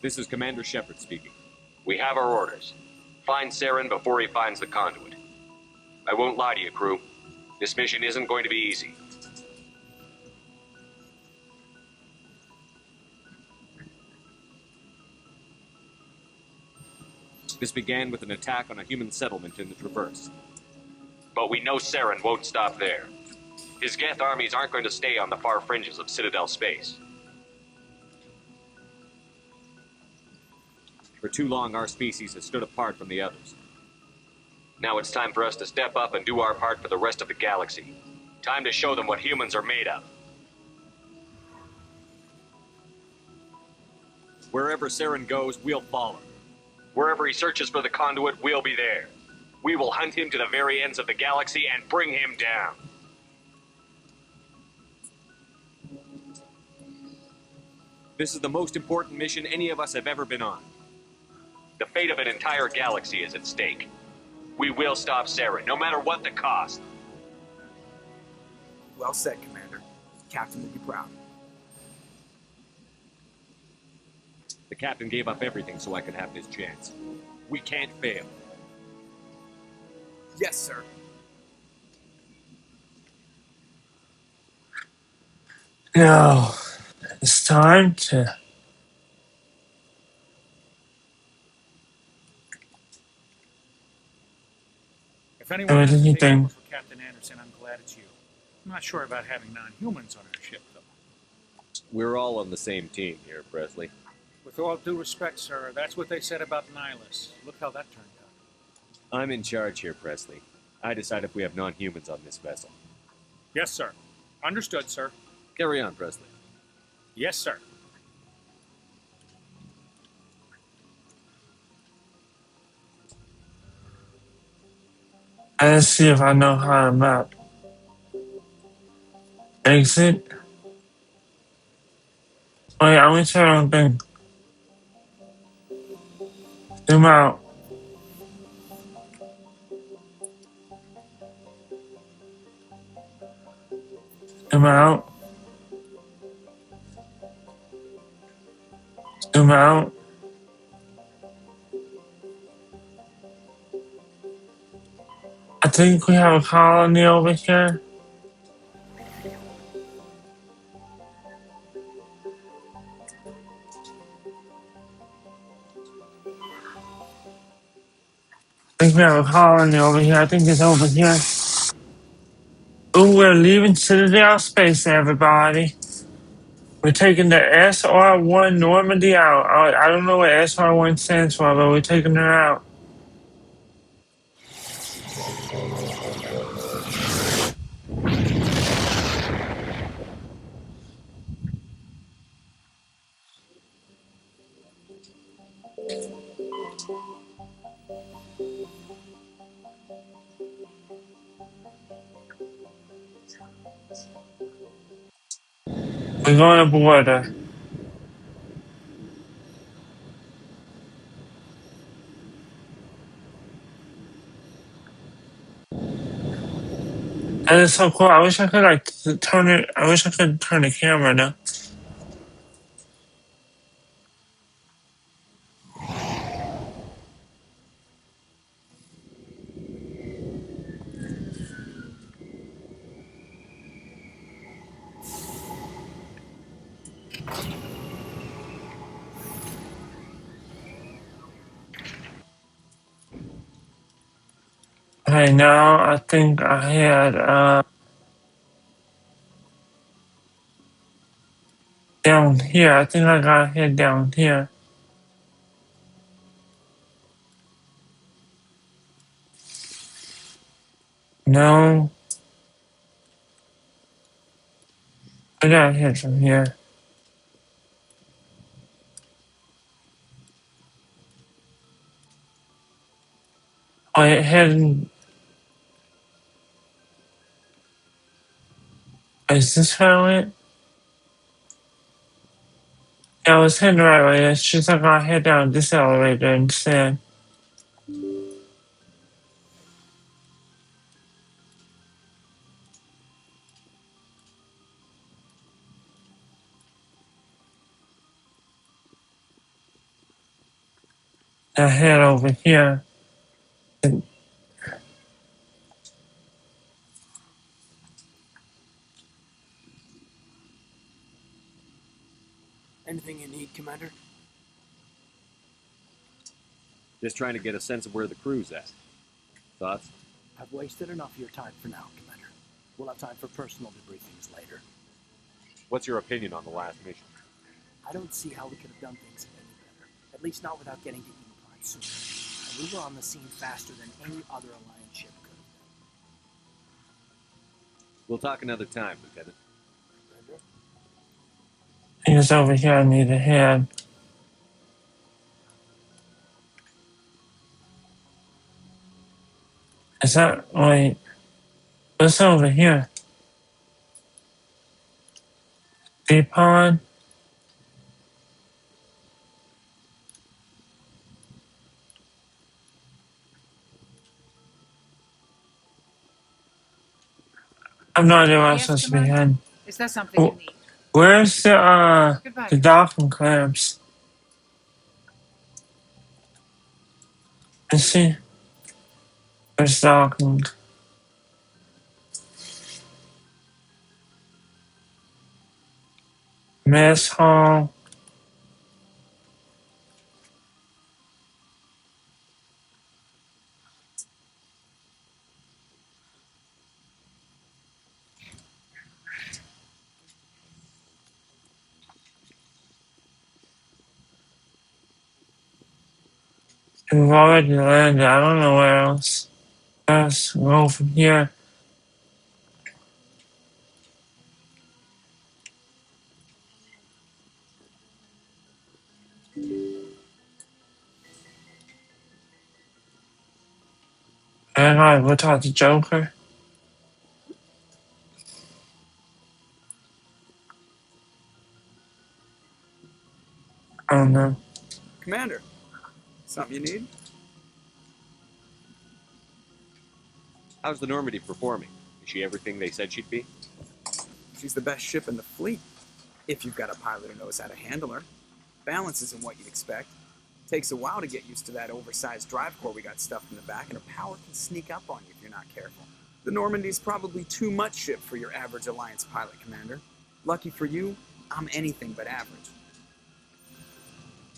This is Commander Shepard speaking. We have our orders. Find Saren before he finds the conduit. I won't lie to you, crew. This mission isn't going to be easy. This began with an attack on a human settlement in the Traverse. But we know Saren won't stop there. His Geth armies aren't going to stay on the far fringes of Citadel space. For too long, our species has stood apart from the others. Now it's time for us to step up and do our part for the rest of the galaxy. Time to show them what humans are made of. Wherever Saren goes, we'll follow. Wherever he searches for the conduit, we'll be there. We will hunt him to the very ends of the galaxy and bring him down. This is the most important mission any of us have ever been on. The fate of an entire galaxy is at stake. We will stop Saren, no matter what the cost. Well said, Commander. Captain would be proud. The captain gave up everything so I could have this chance. We can't fail. Yes, sir. Now, it's time to. If anyone What do has to you take over think? for Captain Anderson, I'm glad it's you. I'm not sure about having non-humans on our ship, though. We're all on the same team here, Presley. With all due respect, sir, that's what they said about Nihilus. Look how that turned out. I'm in charge here, Presley. I decide if we have non-humans on this vessel. Yes, sir. Understood, sir. Carry on, Presley. Yes, sir. Let's see if I know how to map. Exit. Wait, I'm gonna turn on thing. Zoom out. Zoom out. Zoom out. I think we have a colony over here. I think we have a colony over here. I think it's over here. Ooh, we're leaving Citadel Space, everybody. We're taking the SR-1 Normandy out. I don't know what SR-1 stands for, but we're taking her out. We're going aboard her. That is so cool. I wish I could turn it. I wish I could turn the camera now. Okay, now I think I had down here. I think I got hit down here. No, I got hit from here. Oh, it heading. Is this how it? Yeah, I was heading the right way. It's just I got hit down this elevator instead. I head over here. Anything you need, Commander? Just trying to get a sense of where the crew's at. Thoughts? I've wasted enough of your time for now, Commander. We'll have time for personal debriefings later. What's your opinion on the last mission? I don't see how we could have done things any better. At least not without getting to Eden Prime sooner. And we were on the scene faster than any other Alliance ship could have been. We'll talk another time, Lieutenant. He's over here. I need a hand. Is that wait? What's over here? Deep pond. I have no idea what I'm supposed to be in. Is that something you need? Where's the Goodbye. docking clamps? Let's see. Where's docking? Mess hall. We've already landed. I don't know where else. Let's go from here. And I will talk to Joker. I don't know. Commander, something you need? How's the Normandy performing? Is she everything they said she'd be? She's the best ship in the fleet, if you've got a pilot who knows how to handle her. Balance isn't what you'd expect. Takes a while to get used to that oversized drive core we got stuffed in the back, and her power can sneak up on you if you're not careful. The Normandy's probably too much ship for your average Alliance pilot, Commander. Lucky for you, I'm anything but average.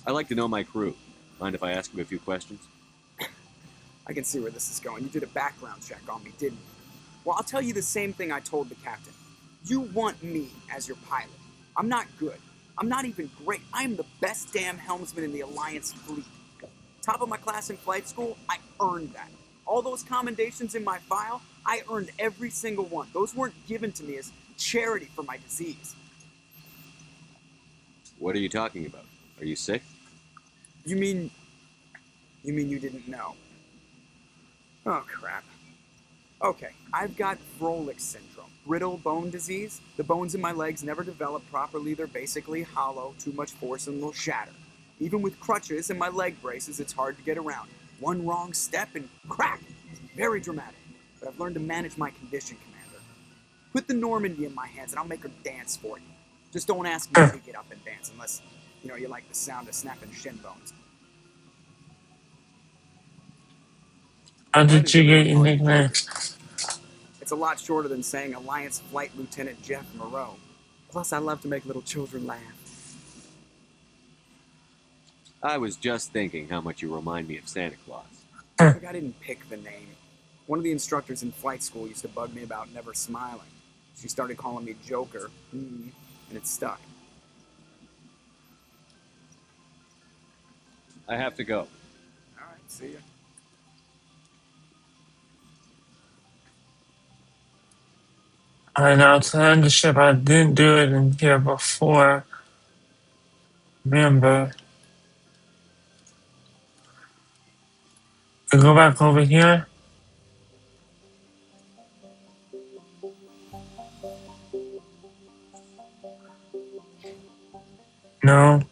I like to know my crew. Mind if I ask you a few questions? I can see where this is going. You did a background check on me, didn't you? Well, I'll tell you the same thing I told the captain. You want me as your pilot. I'm not good. I'm not even great. I am the best damn helmsman in the Alliance fleet. Top of my class in flight school, I earned that. All those commendations in my file, I earned every single one. Those weren't given to me as charity for my disease. What are you talking about? Are you sick? You mean you didn't know? Oh, crap. Okay, I've got Froelich syndrome, brittle bone disease. The bones in my legs never develop properly. They're basically hollow, too much force and they'll shatter. Even with crutches and my leg braces, it's hard to get around. One wrong step and crack! It's very dramatic. But I've learned to manage my condition, Commander. Put the Normandy in my hands and I'll make her dance for you. Just don't ask me to get up and dance unless, you like the sound of snapping shin bones. How did you get your nickname? It's a lot shorter than saying Alliance Flight Lieutenant Jeff Moreau. Plus, I love to make little children laugh. I was just thinking how much you remind me of Santa Claus. Like I didn't pick the name. One of the instructors in flight school used to bug me about never smiling. She started calling me Joker, and it stuck. I have to go. All right, see ya. I know to land the ship. I didn't do it in here before. Remember. To go back over here. No.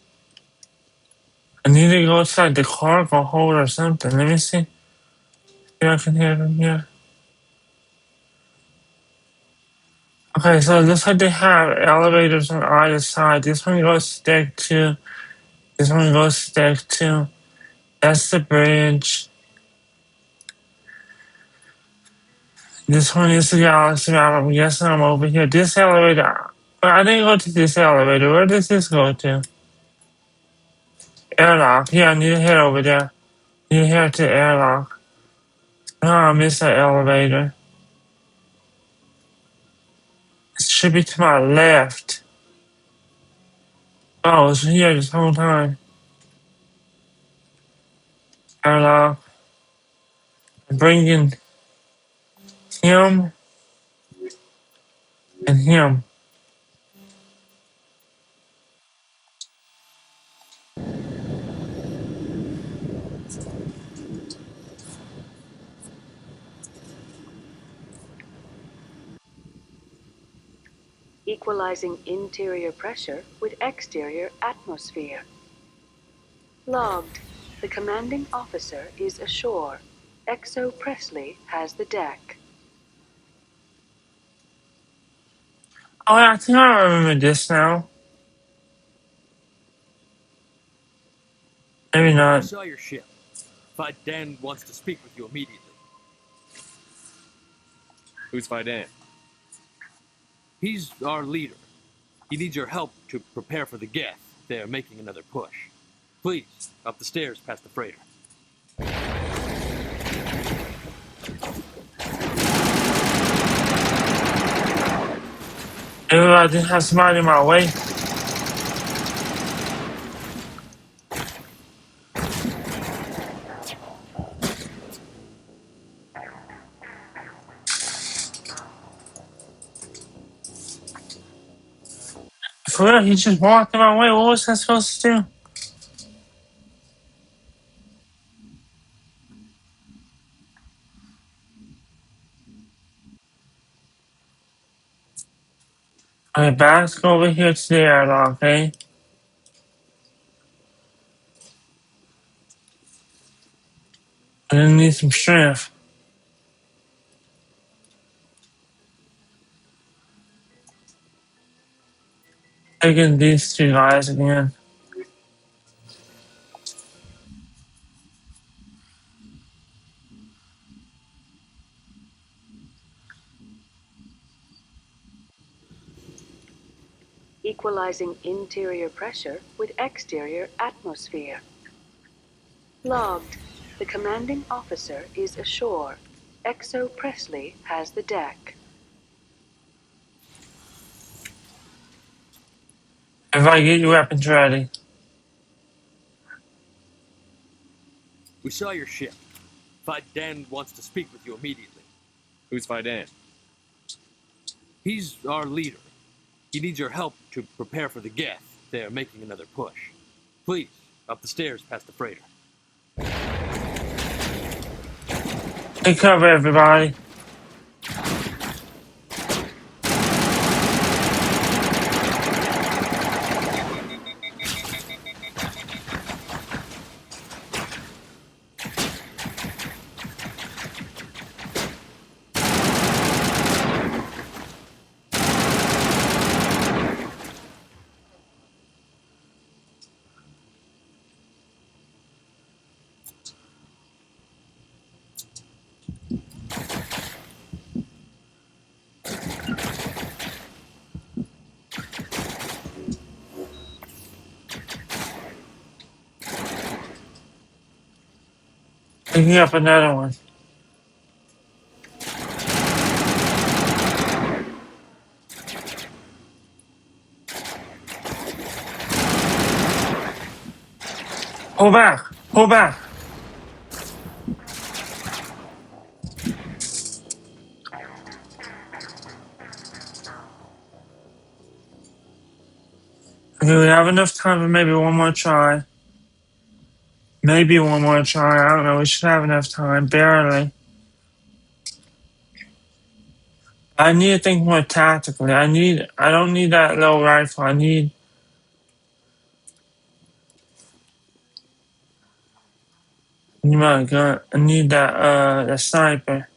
I need to go inside the cargo hold or something. Let me see. If I can hear from here. Okay, so it looks like they have elevators on either side. This one goes to deck 2. This one goes to deck 2. That's the bridge. This one is the galaxy map. I'm guessing I'm over here. This elevator. I didn't go to this elevator. Where does this go to? Airlock. Yeah, I need to head over there. Need to head to airlock. Oh, I missed that elevator. It should be to my left. Oh, it's here this whole time. Airlock. I'm bringing him and him. Equalizing interior pressure with exterior atmosphere. Logged. The commanding officer is ashore. Exo Presley has the deck. Oh, I think I remember this now. Maybe We not. saw your ship. Fidan wants to speak with you immediately. Who's Fidan? He's our leader. He needs your help to prepare for the Geth. They're making another push. Please, up the stairs past the freighter. Maybe I didn't have somebody in my way. For real, he just walked in my way. What was I supposed to do? Okay, back over here to the airlock, okay? I didn't need some strength. Taking these two guys again. Equalizing interior pressure with exterior atmosphere. Logged. The commanding officer is ashore. Exo Presley has the deck. Everybody get your weapons ready. We saw your ship. Fidan wants to speak with you immediately. Who's Fidan? He's our leader. He needs your help to prepare for the Geth. They're making another push. Please, up the stairs past the freighter. Take cover, everybody. Picking up another one. Pull back. Pull back. Okay, we have enough time for maybe one more try. Maybe one more try. I don't know. We should have enough time. Barely. I need to think more tactically. I don't need that little rifle. I need my gun. I need the sniper.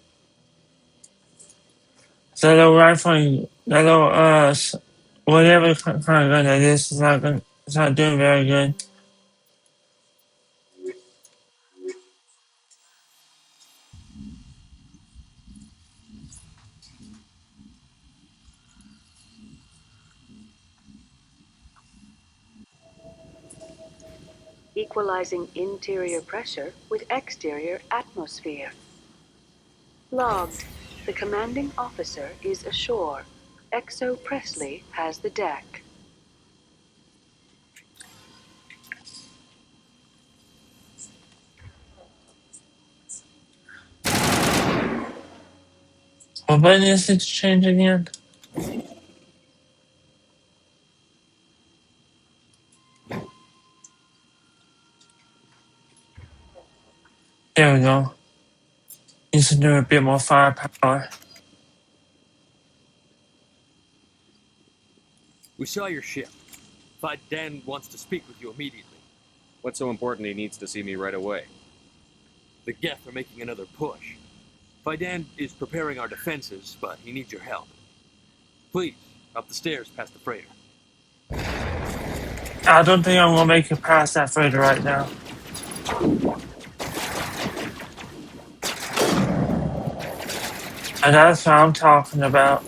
That little rifle, that little, whatever kind of gun that is, it's not doing very good. Equalizing interior pressure with exterior atmosphere. Logged. The commanding officer is ashore. Exo Presley has the deck. What button is it to change again? There we go. Needs to do a bit more firepower. We saw your ship. Fidan wants to speak with you immediately. What's so important he needs to see me right away? The Geth are making another push. Fidan is preparing our defenses, but he needs your help. Please, Up the stairs past the freighter. I don't think I'm gonna make it past that freighter right now. And that's what I'm talking about.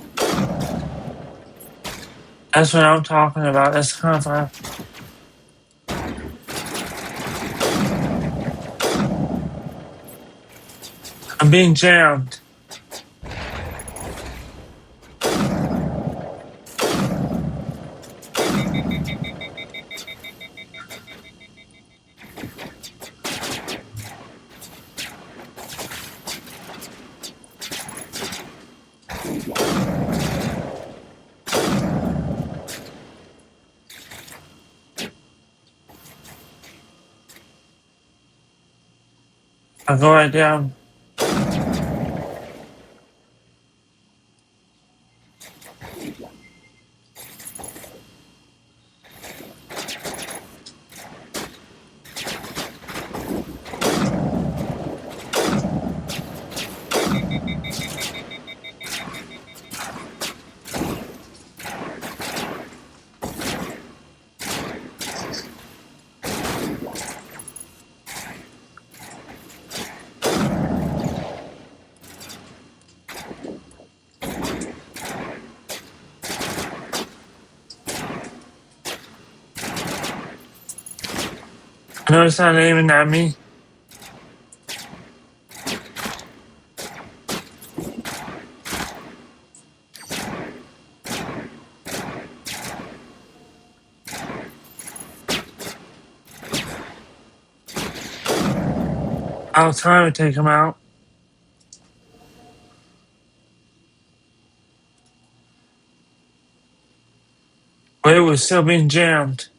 That's what I'm talking about. That's kind of a... I'm being jammed. I'll go right down. No, it's not aiming at me. I'll time to take him out. But it was still being jammed.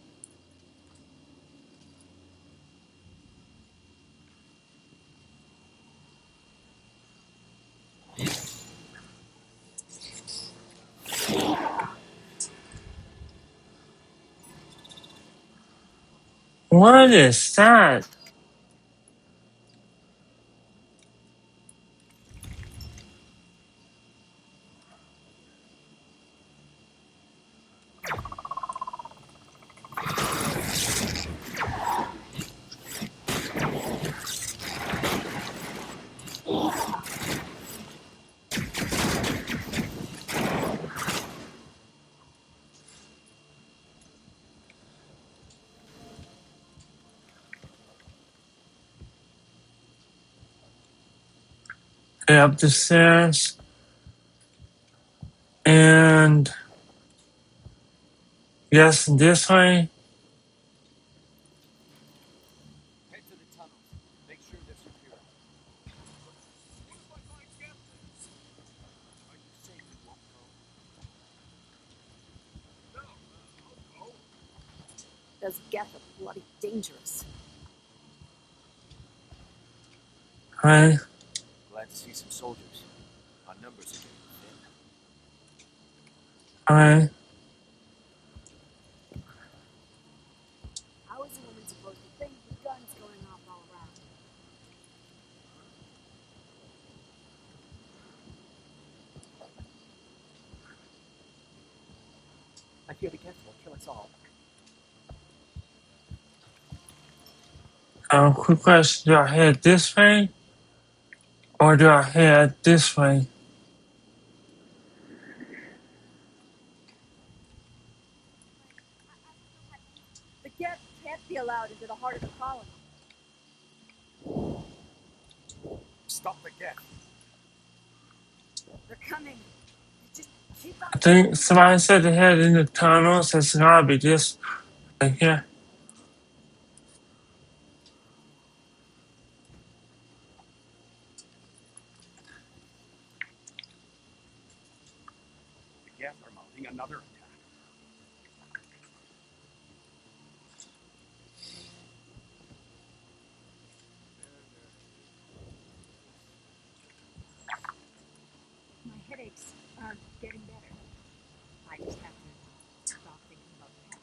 What is that? Up the stairs. And yes, this way. Head to the tunnels. Make sure they're secure. Those Geth are bloody dangerous. Hi. Glad to see some soldiers. Our numbers are getting thin. Hi. How is a woman supposed to think with guns going off all around? I fear the Geth will kill us all. Quick question. Do I head this way? Or do I head this way? The Geth can't be allowed into the heart of the colony. Stop the Geth. They're coming. Just keep up. I think somebody said to head in the tunnels. It's gotta be this right here. The Geth are mounting another attack. My headaches aren't getting better. I just have to stop thinking about that.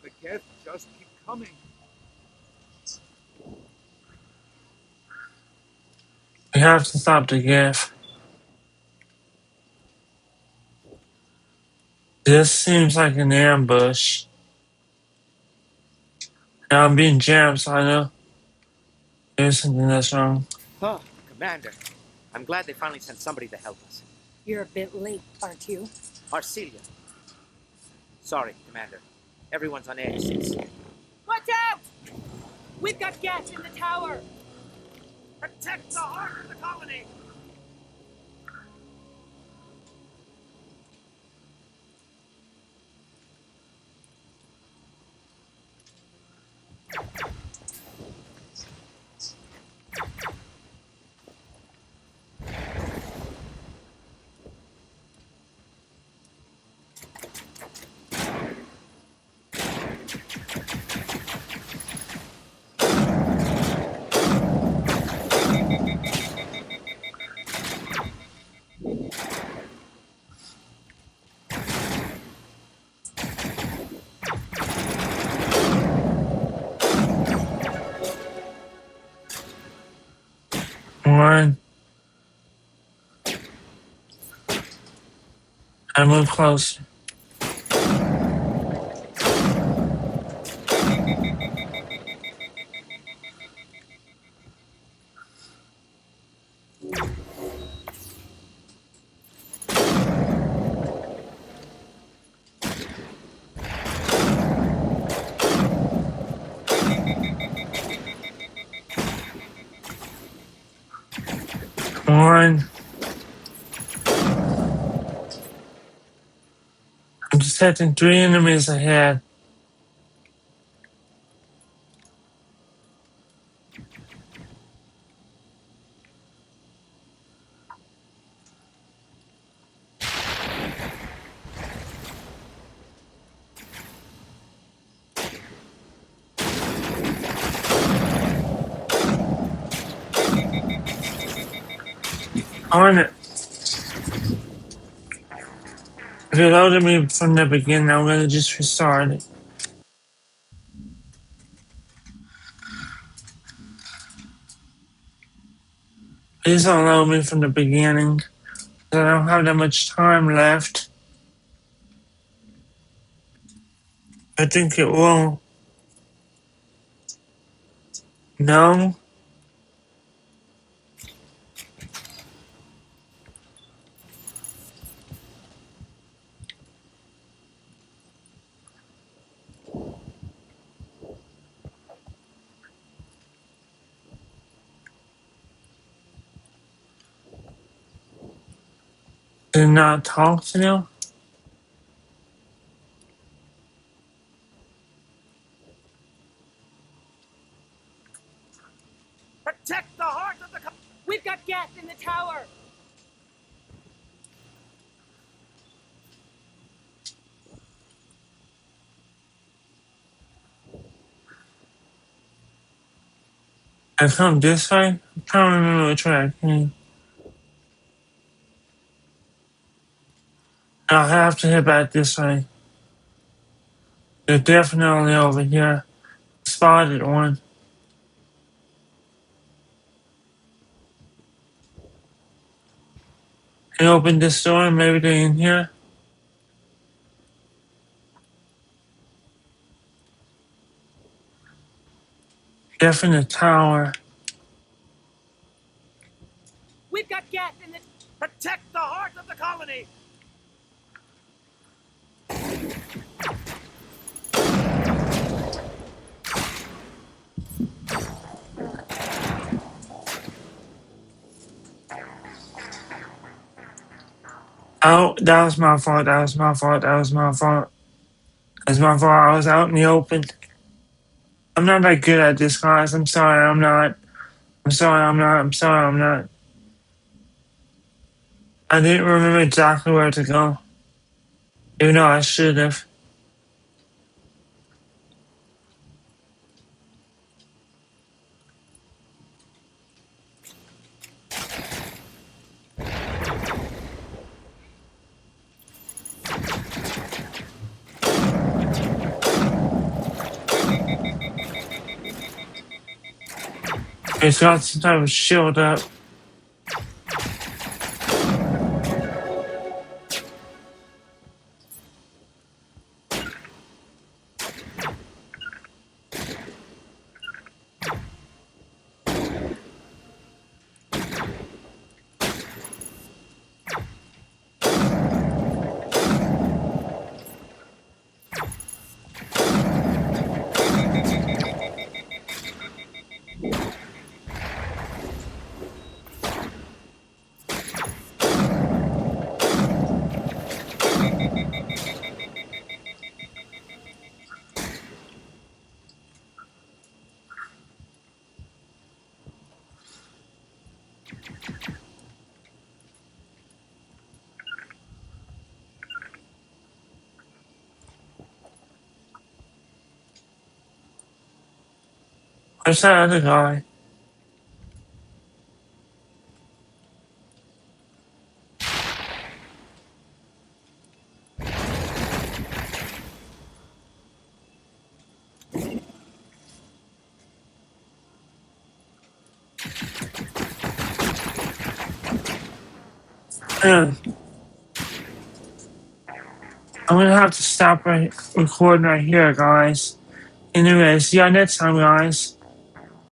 The Geth just keep coming. We have to stop the gift. This seems like an ambush. Now I'm being jammed, so I know there's something that's wrong. Oh, Commander. I'm glad they finally sent somebody to help us. You're a bit late, aren't you? Arcelia. Sorry, Commander. Everyone's on edge since... Watch out! We've got gas in the tower! Protect the heart of the colony! One. I move closer. One. I'm detecting 3 enemies ahead. On it. If it loaded me from the beginning, I'm gonna just restart it. Please don't load me from the beginning. I don't have that much time left. I think it will. No? Did not talk to them? Protect the heart of the colony! We've got gas in the tower! I come this way? I'm trying to remember which way I came. I'll have to head back this way. They're definitely over here. Spotted one. They opened this door, maybe they're in here. Definitely the tower. We've got gas in the... Protect the heart of the colony! Oh, that was my fault. That was my fault. That was my fault. That's my fault. I was out in the open. I'm not that good at this, guys. I'm sorry, I'm not. I'm sorry, I'm not. I'm sorry, I'm not. I didn't remember exactly where to go. Even though I should have. It's got some type of shield up. Where's that other guy? Man, I'm gonna have to stop recording right here, guys. Anyways, see y'all next time, guys.